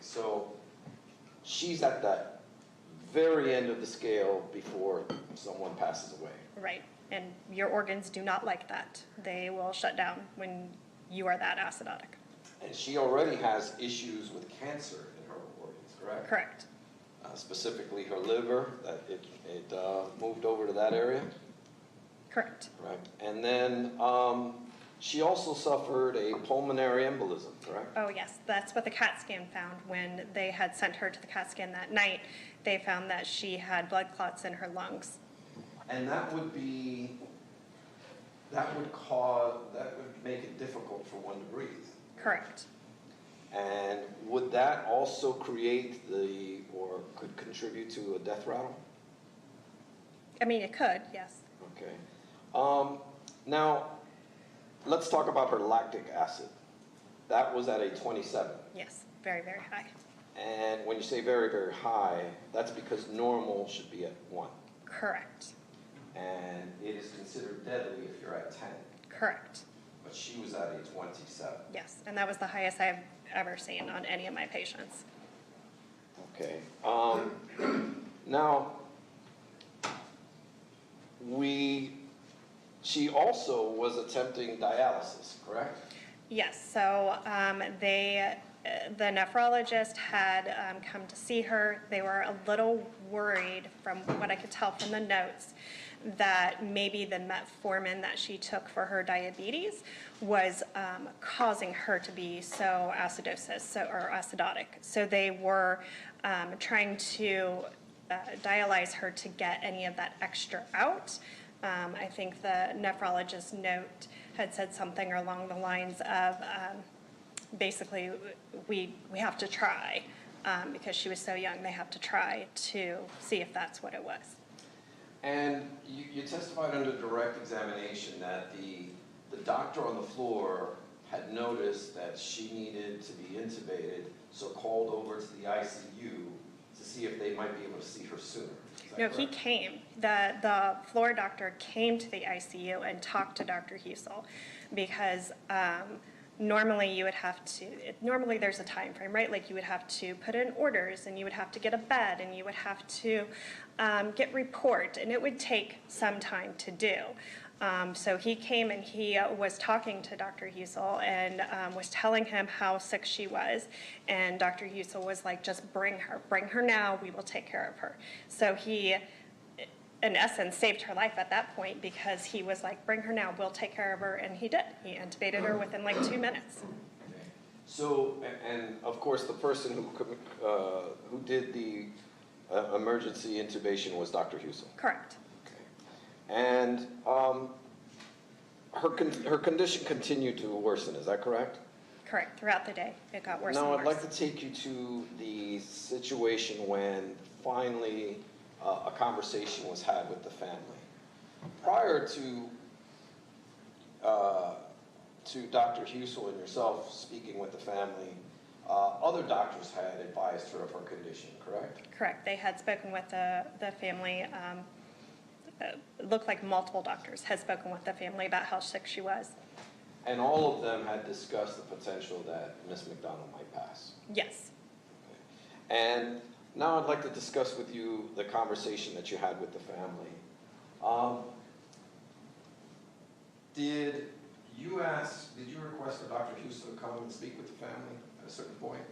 So she's at that very end of the scale before someone passes away. Right. And your organs do not like that. They will shut down when you are that acidotic. And she already has issues with cancer in her organs, correct? Correct. Specifically her liver, that it moved over to that area, Correct. correct? And then she also suffered a pulmonary embolism, correct? Oh, yes. That's what the CAT scan found. When they had sent her to the CAT scan that night, they found that she had blood clots in her lungs. And that would make it difficult for one to breathe. Correct. And would that also create or could contribute to a death rattle? I mean, it could, yes. Okay. Now, let's talk about her lactic acid. That was at a 27. Yes. Very, very high. And when you say very, very high, that's because normal should be at 1. Correct. And it is considered deadly if you're at 10. Correct. But she was at a 27. Yes. And that was the highest I've ever seen on any of my patients. Okay. Now, she also was attempting dialysis, correct? Yes. So the nephrologist had come to see her. They were a little worried, from what I could tell from the notes, that maybe the metformin that she took for her diabetes was causing her to be so acidotic. So they were trying to dialyze her to get any of that extra out. I think the nephrologist note had said something along the lines of, basically, we have to try, because she was so young, they have to try to see if that's what it was. And you testified under direct examination that the doctor on the floor had noticed that she needed to be intubated, so called over to the ICU to see if they might be able to see her sooner. No, he came. The floor doctor came to the ICU and talked to Dr. Husel, because normally you would have to, normally there's a time frame, right? Like you would have to put in orders, and you would have to get a bed, and you would have to get report, and it would take some time to do. So he came and he was talking to Dr. Husel and was telling him how sick she was. And Dr. Husel was like, just bring her now, we will take care of her. So he, in essence, saved her life at that point, because he was like, bring her now, we'll take care of her. And he did. He intubated her within like 2 minutes. Okay. So, and of course, the person who did the emergency intubation was Dr. Husel. Correct. And her condition continued to worsen, is that correct? Correct. Throughout the day, it got worse Now, and worse. I'd like to take you to the situation when finally a conversation was had with the family. Prior to Dr. Husel and yourself speaking with the family, other doctors had advised her of her condition, correct? Correct. They had spoken with the family. It looked like multiple doctors had spoken with the family about how sick she was. And all of them had discussed the potential that Ms. McDonald might pass. Yes. Okay. And now I'd like to discuss with you the conversation that you had with the family. Did you request for Dr. Husel to come and speak with the family at a certain point?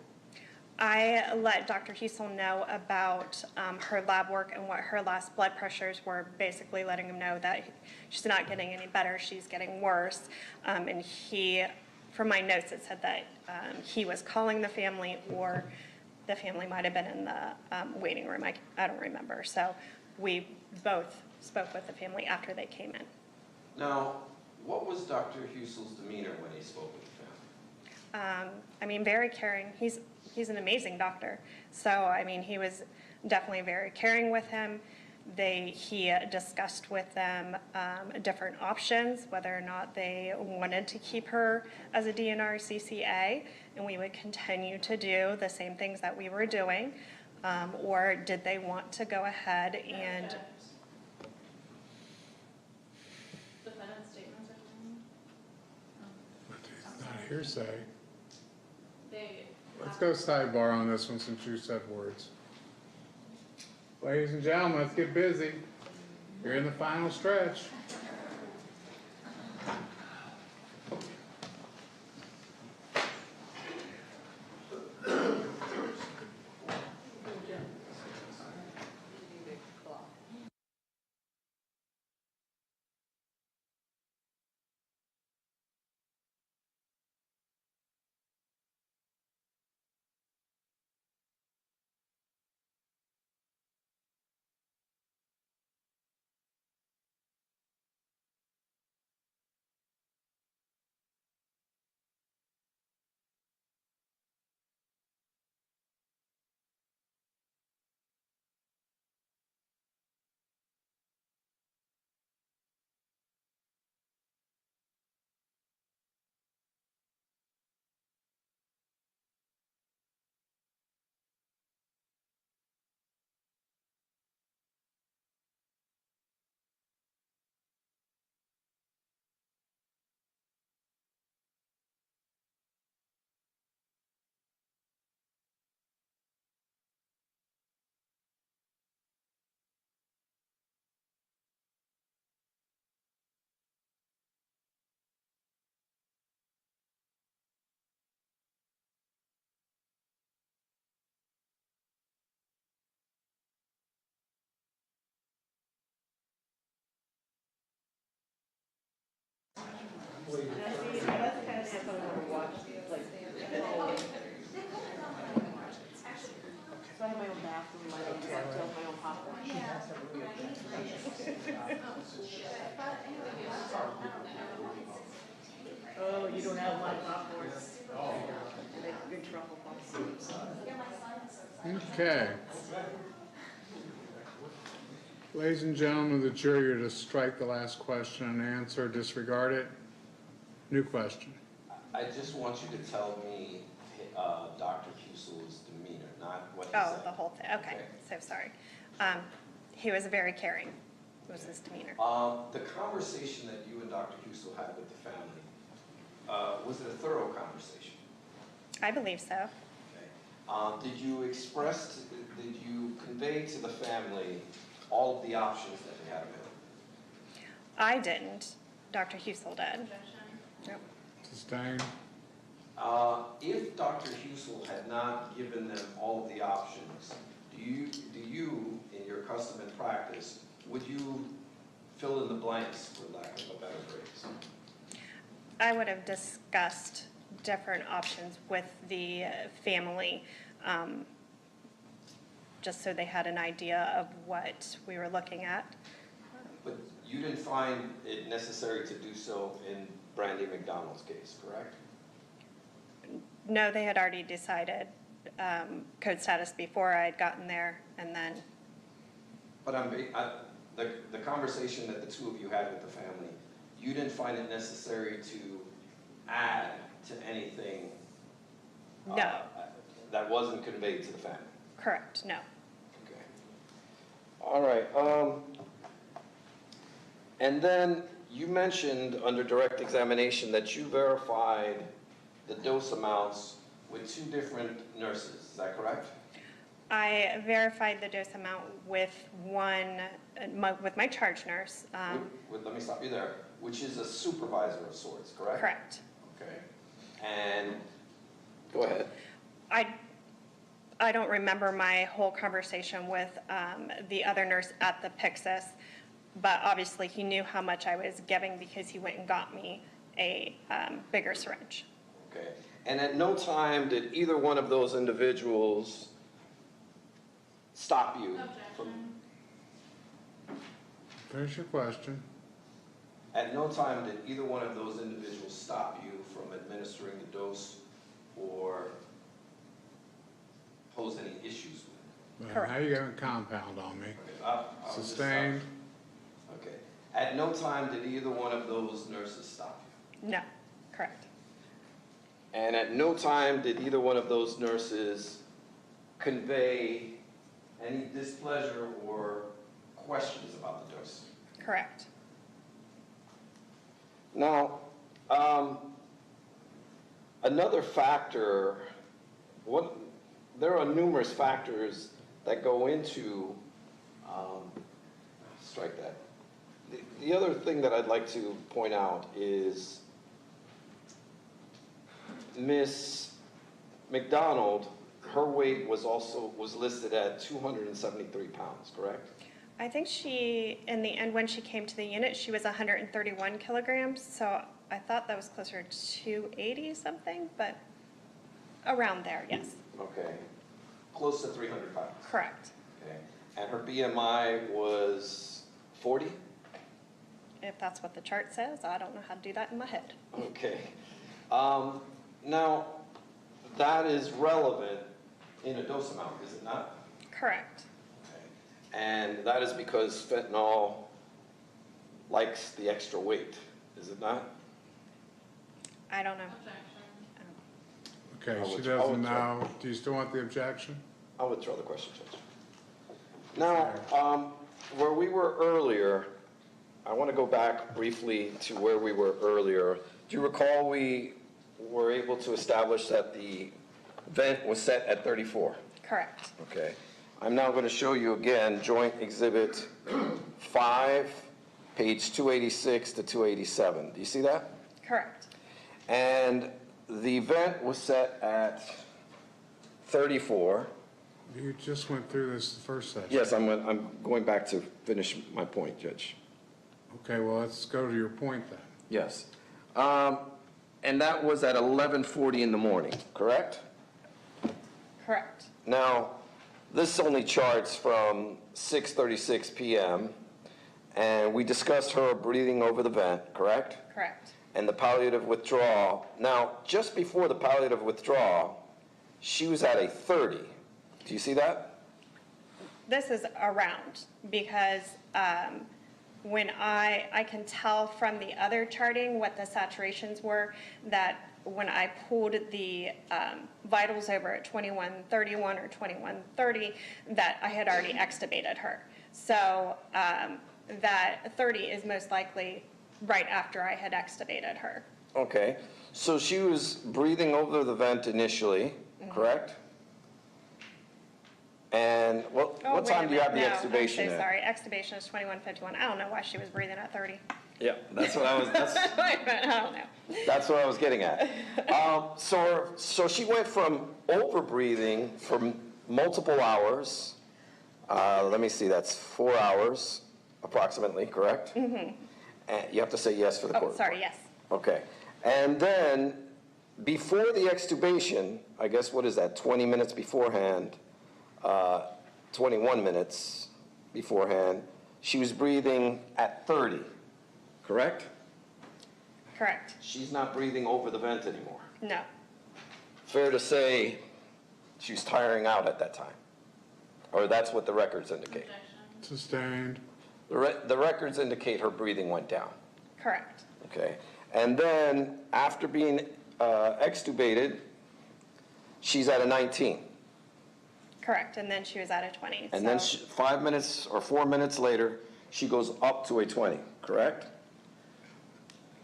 I let Dr. Husel know about her lab work and what her last blood pressures were, basically letting him know that she's not getting any better, she's getting worse. And he, from my notes, it said that he was calling the family, or the family might have been in the waiting room. I don't remember. So we both spoke with the family after they came in. Now, what was Dr. Husel's demeanor when he spoke with the family? I mean, very caring. He's an amazing doctor. So, I mean, he was definitely very caring with him. He discussed with them different options, whether or not they wanted to keep her as a DNR CCA, and we would continue to do the same things that we were doing, or did they want to go ahead and... Defendant's statements It's not hearsay. they Let's go sidebar on this one since you said words. Ladies and gentlemen, let's get busy. You're in the final stretch. So I have my own bag. bathroom, I don't steal my own popcorn. Oh, you don't have my popcorn. I make good truffle puffs. Okay. Ladies and gentlemen of the jury, are to strike the last question and answer, disregard it. New question. I just want you to tell me Dr. Husel's demeanor, not what he Oh, said. the whole thing, okay, so sorry. He was very caring, was his demeanor. The conversation that you and Dr. Husel had with the family, was it a thorough conversation? I believe so. Okay. Did you convey to the family all of the options that they had available? I didn't, Dr. Husel did. Yep. Sustained. If Dr. Husel had not given them all of the options, do you, in your custom and practice, would you fill in the blanks, for lack of a better phrase? I would have discussed different options with the family, just so they had an idea of what we were looking at. But you didn't find it necessary to do so in Brandy McDonald's case, correct? No, they had already decided code status before I had gotten there, and then, But the conversation that the two of you had with the family, you didn't find it necessary to add to anything no, that wasn't conveyed to the family? correct, no. Okay. All right. And then you mentioned under direct examination that you verified the dose amounts with two different nurses. Is that correct? I verified the dose amount with with my charge nurse. Let me stop you there. Which is a supervisor of sorts, correct? Correct. Okay. And go ahead. I don't remember my whole conversation with the other nurse at the Pyxis, but obviously he knew how much I was giving because he went and got me a bigger syringe. Okay. And at no time did either one of those individuals stop you from... Finish your question. At no time did either one of those individuals stop you from administering the dose or pose any issues with it? Correct. Now you're going to compound on me. Okay, I'll just Sustained. stop. Okay. At no time did either one of those nurses stop you? No, correct. And at no time did either one of those nurses convey any displeasure or questions about the dose? Correct. Now, another factor, there are numerous factors that go into, strike that. The other thing that I'd like to point out is Miss McDonald, her weight was listed at 273 pounds, correct? I think she, in the end, when she came to the unit, she was 131 kilograms, so I thought that was closer to 280 something, but around there, yes. Okay. Close to 300 pounds. Correct. Okay. And her BMI was 40? If that's what the chart says, I don't know how to do that in my head. Okay. Now, that is relevant in a dose amount, is it not? Correct. Okay. And that is because fentanyl likes the extra weight, is it not? I don't know. Okay, I'll she withdraw. doesn't know. Do you still want the objection? I'll withdraw the question, Judge. Now, where we were earlier, I want to go back briefly to where we were earlier. Do you recall we were able to establish that the vent was set at 34? Correct. Okay. I'm now going to show you again Joint Exhibit 5, page 286 to 287. Do you see that? Correct. And the vent was set at 34. You just went through this the first session. Yes, I'm going back to finish my point, Judge. Okay, well, let's go to your point then. Yes. And that was at 11:40 in the morning, correct? Correct. Now, this only charts from 6:36 p.m., and we discussed her breathing over the vent, correct? Correct. And the palliative withdrawal. Now, just before the palliative withdrawal, she was at a 30. Do you see that? This is around, because when I can tell from the other charting what the saturations were, that when I pulled the vitals over at 2131 or 2130, that I had already extubated her. So that 30 is most likely right after I had extubated her. Okay. So she was breathing over the vent initially, correct? And what time do you have the extubation I'm so at? sorry, extubation is 2151. I don't know why she was breathing at 30. Yeah, that's what I was. That's, Wait a minute, I don't know. that's what I was getting at. So she went from over breathing for multiple hours. Let me see, that's 4 hours approximately, correct? Mm-hmm. And you have to say yes for the court. Oh, sorry, yes. Okay. And then before the extubation, I guess what is that, 20 minutes beforehand, 21 minutes beforehand, she was breathing at 30, correct? Correct. She's not breathing over the vent anymore. No. Fair to say she was tiring out at that time, or that's what the records indicate. Sustained. The records indicate her breathing went down. Correct. Okay. And then after being extubated, she's at a 19. Correct, and then she was at a 20. And then 5 minutes or 4 minutes later, she goes up to a 20, correct?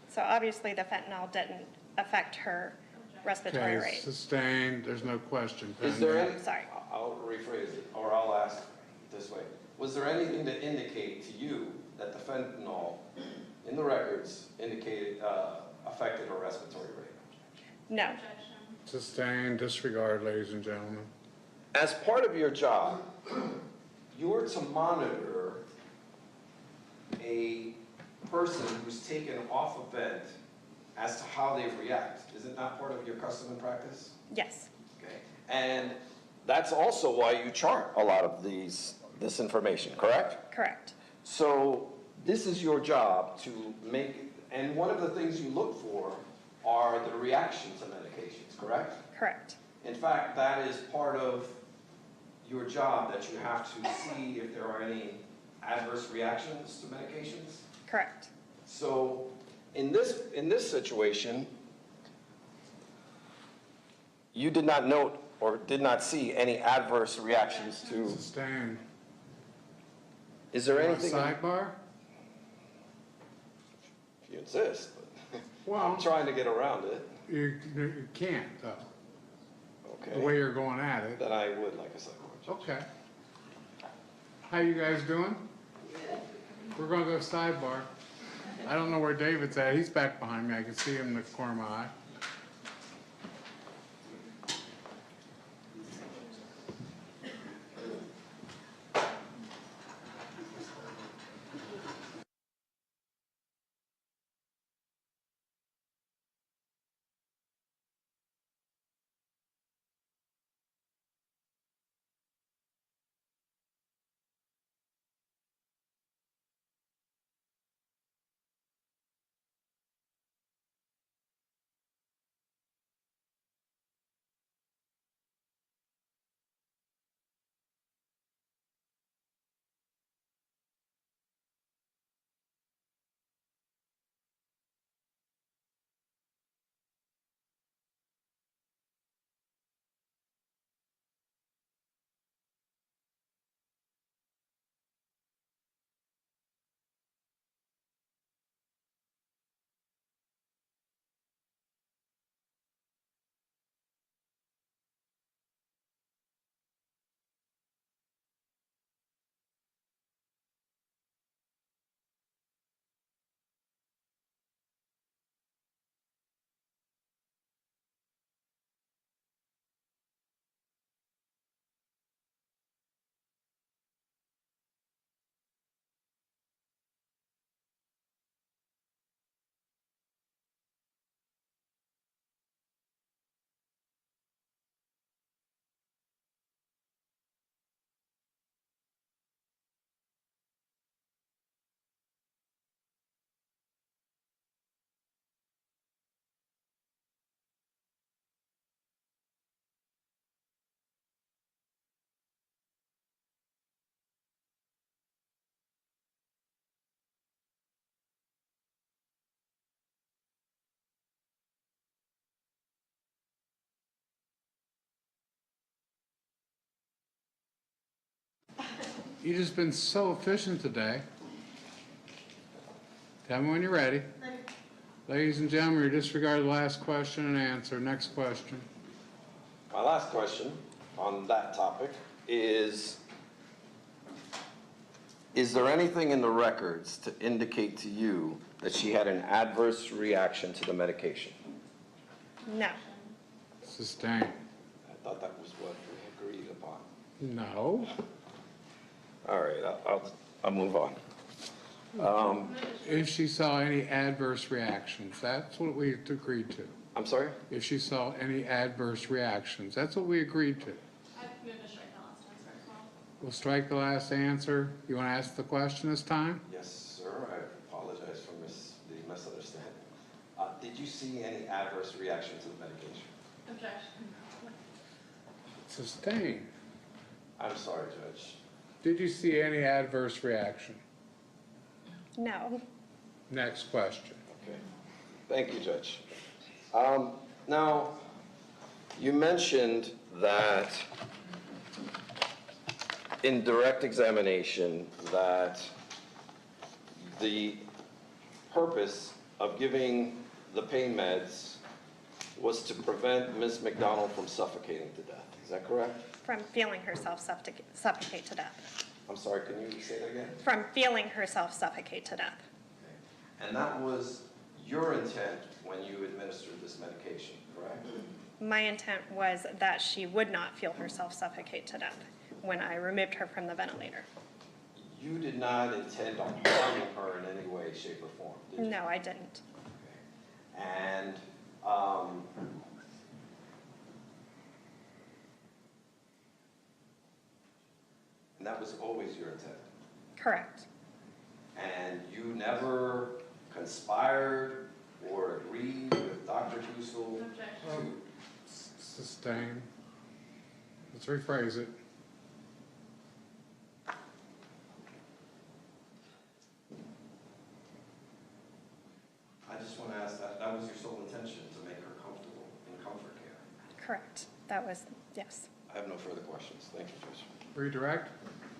So obviously the fentanyl didn't affect her respiratory Okay, rate. sustained, there's no question. Is there pending. any, Sorry. I'll rephrase it, or I'll ask this way. Was there anything to indicate to you that the fentanyl in the records indicated, affected her respiratory rate? No. Sustained, disregard, ladies and gentlemen. As part of your job, you were to monitor a person who's taken off a vent as to how they react. Is it not part of your custom and practice? Yes. Okay. And that's also why you chart a lot of this information, correct? Correct. So this is your job to make, and one of the things you look for are the reactions to medications, correct? Correct. In fact, that is part of your job, that you have to see if there are any adverse reactions to medications. Correct. So in this situation, you did not note or did not see any adverse reactions to. Sustained. Is there You want a anything? sidebar? If you insist, but Well, I'm trying to get around it. you can't, though, Okay. the way you're going at it. Then I would like a sidebar. Okay. How you guys doing? We're gonna go sidebar. I don't know where David's at. He's back behind me. I can see him in the corner of my eye. You just been so efficient today. Tell me when you're ready. Ladies and gentlemen, you disregard the last question and answer. Next question. My last question on that topic is there anything in the records to indicate to you that she had an adverse reaction to the medication? No. Sustained. I thought that was what we agreed upon. No. All right, I'll move on. If she saw any adverse reactions, that's what we agreed to. I'm sorry? If she saw any adverse reactions, that's what we agreed to. I moved to strike that last answer as well. We'll strike the last answer. You want to ask the question this time? Yes, sir. I apologize for the misunderstanding. Did you see any adverse reaction to the medication? Objection. Sustained. I'm sorry, Judge. Did you see any adverse reaction? No. Next question. Okay. Thank you, Judge. Now, you mentioned that in direct examination that the purpose of giving the pain meds was to prevent Ms. McDonald from suffocating to death. Is that correct? From feeling herself suffocate to death. I'm sorry, can you say that again? From feeling herself suffocate to death. Okay. And that was your intent when you administered this medication, correct? My intent was that she would not feel herself suffocate to death when I removed her from the ventilator. You did not intend on harming her in any way, shape, or form, did you? No, I didn't. Okay. And that was always your intent? Correct. And you never conspired or agreed with Dr. Husel Objection. Sustained. Let's rephrase it. I just want to ask that was your sole intention, to make her comfortable in comfort care? Correct. That was, yes. I have no further questions. Thank you, Judge. Redirect.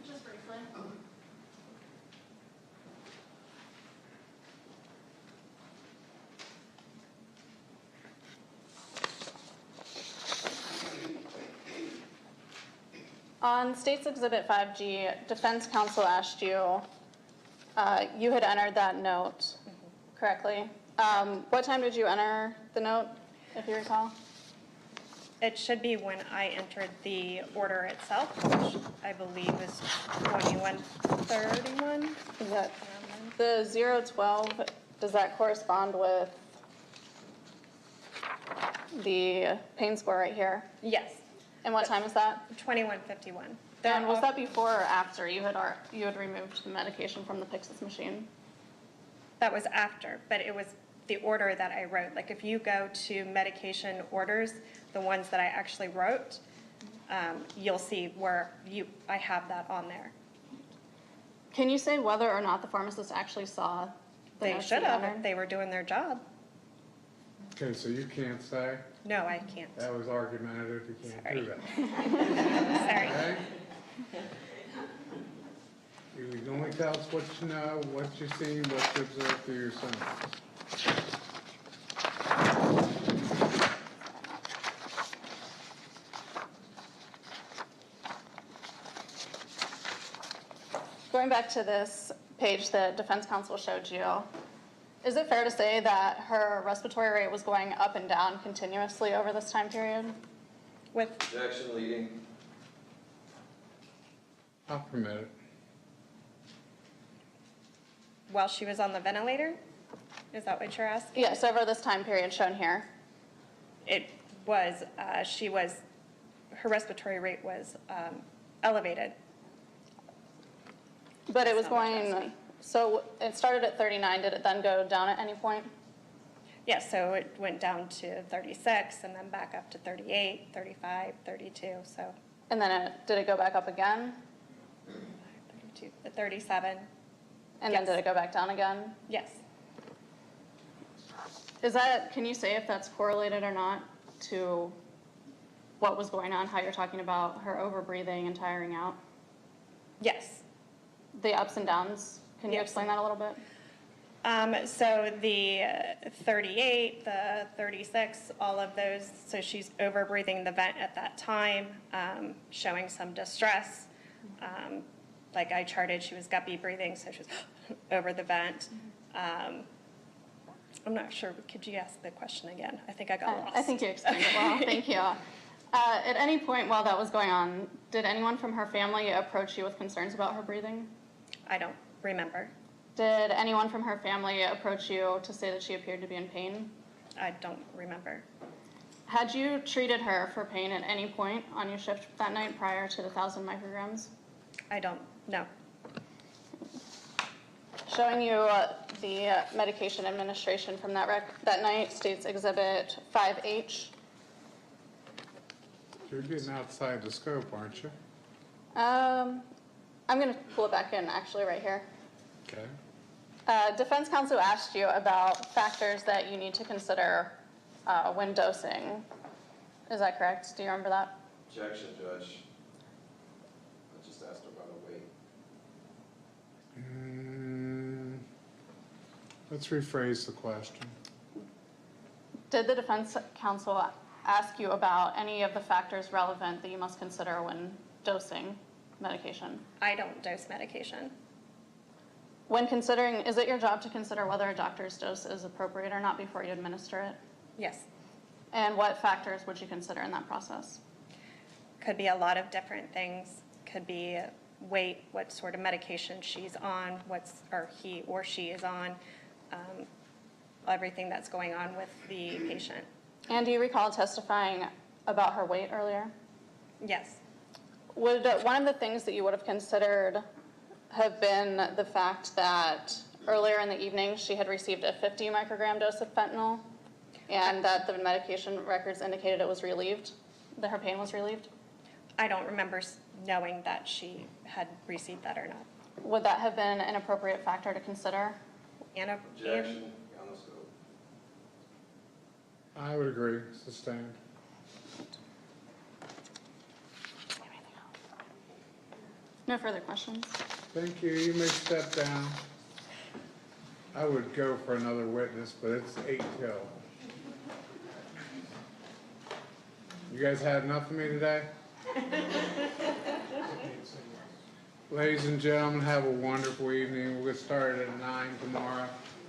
Just briefly. On State's Exhibit 5G, defense counsel asked you, you had entered that note correctly. What time did you enter the note, if you recall? It should be when I entered the order itself, which I believe is 2131. Is that the 012, does that correspond with the pain score right here? Yes, And what time is that? 2151. And was that before or after you had removed the medication from the Pyxis machine? That was after, but it was the order that I wrote. Like if you go to medication orders, the ones that I actually wrote, you'll see where I have that on there. Can you say whether or not the pharmacist actually saw the They notes should you have entered? if they were doing their job. Okay, so you can't say? No, I can't. That was argumentative. You can't do that. Sorry. Okay? You can only tell us what you know, what you've seen, what you observed through your senses. Going back to this page that defense counsel showed you, is it fair to say that her respiratory rate was going up and down continuously over this time period? With Objection, leading. I'll permit it. while she was on the ventilator? Is that what you're asking? Yes, over this time period shown here. It was, her respiratory rate was elevated. But it was That's not what you're going, asking. so it started at 39, did it then go down at any point? Yes, so it went down to 36 and then back up to 38, 35, 32, so And then did it go back up again? 32, 37, And then Yes. did it go back down again? yes. Is that, can you say if that's correlated or not to what was going on, how you're talking about her overbreathing and tiring out? Yes, the ups and downs. Can you Yes. explain that a little bit? So the 38, the 36, all of those, so she's over-breathing the vent at that time, showing some distress. Like I charted, she was guppy breathing, so she was over the vent. I'm not sure, could you ask the question again? I think I got lost. I think you explained it well, thank you. At any point while that was going on, did anyone from her family approach you with concerns about her breathing? I don't remember. Did anyone from her family approach you to say that she appeared to be in pain? I don't remember. Had you treated her for pain at any point on your shift that night prior to the 1,000 micrograms? I don't know. Showing you the medication administration from that night, States Exhibit 5H. You're getting outside the scope, aren't you? I'm going to pull it back in, actually, right here. Okay. Defense counsel asked you about factors that you need to consider when dosing. Is that correct? Do you remember that? Objection, Judge. I just asked her about her weight. Let's rephrase the question. Did the defense counsel ask you about any of the factors relevant that you must consider when dosing medication? I don't dose medication. When considering, is it your job to consider whether a doctor's dose is appropriate or not before you administer it? Yes. And what factors would you consider in that process? Could be a lot of different things. Could be weight, what sort of medication she's on, or he or she is on, everything that's going on with the patient. And do you recall testifying about her weight earlier? Yes. Would one of the things that you would have considered have been the fact that earlier in the evening she had received a 50 microgram dose of fentanyl and that the medication records indicated it was relieved, that her pain was relieved? I don't remember knowing that she had received that or not. Would that have been an appropriate factor to consider? Objection. On the scope. I would agree. Sustained. No further questions? Thank you. You may step down. I would go for another witness, but it's 8 till. You guys had enough of me today? Ladies and gentlemen, have a wonderful evening. We'll get started at 9 tomorrow.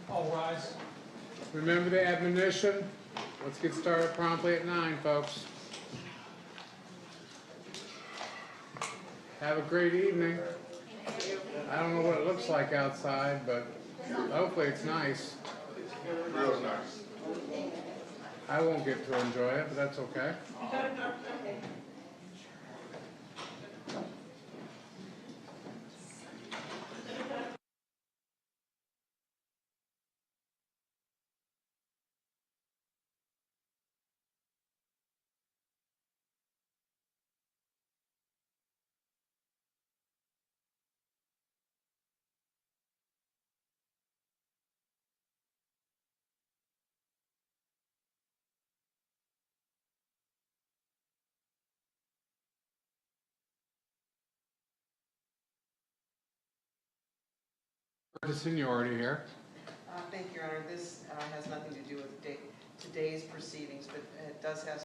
All rise. Remember the admonition? Let's get started promptly at 9, folks. Have a great evening. I don't know what it looks like outside, but hopefully it's nice. Real nice. I won't get to enjoy it, but that's okay. The seniority here. Thank you, Your Honor. This has nothing to do with today's proceedings, but it does have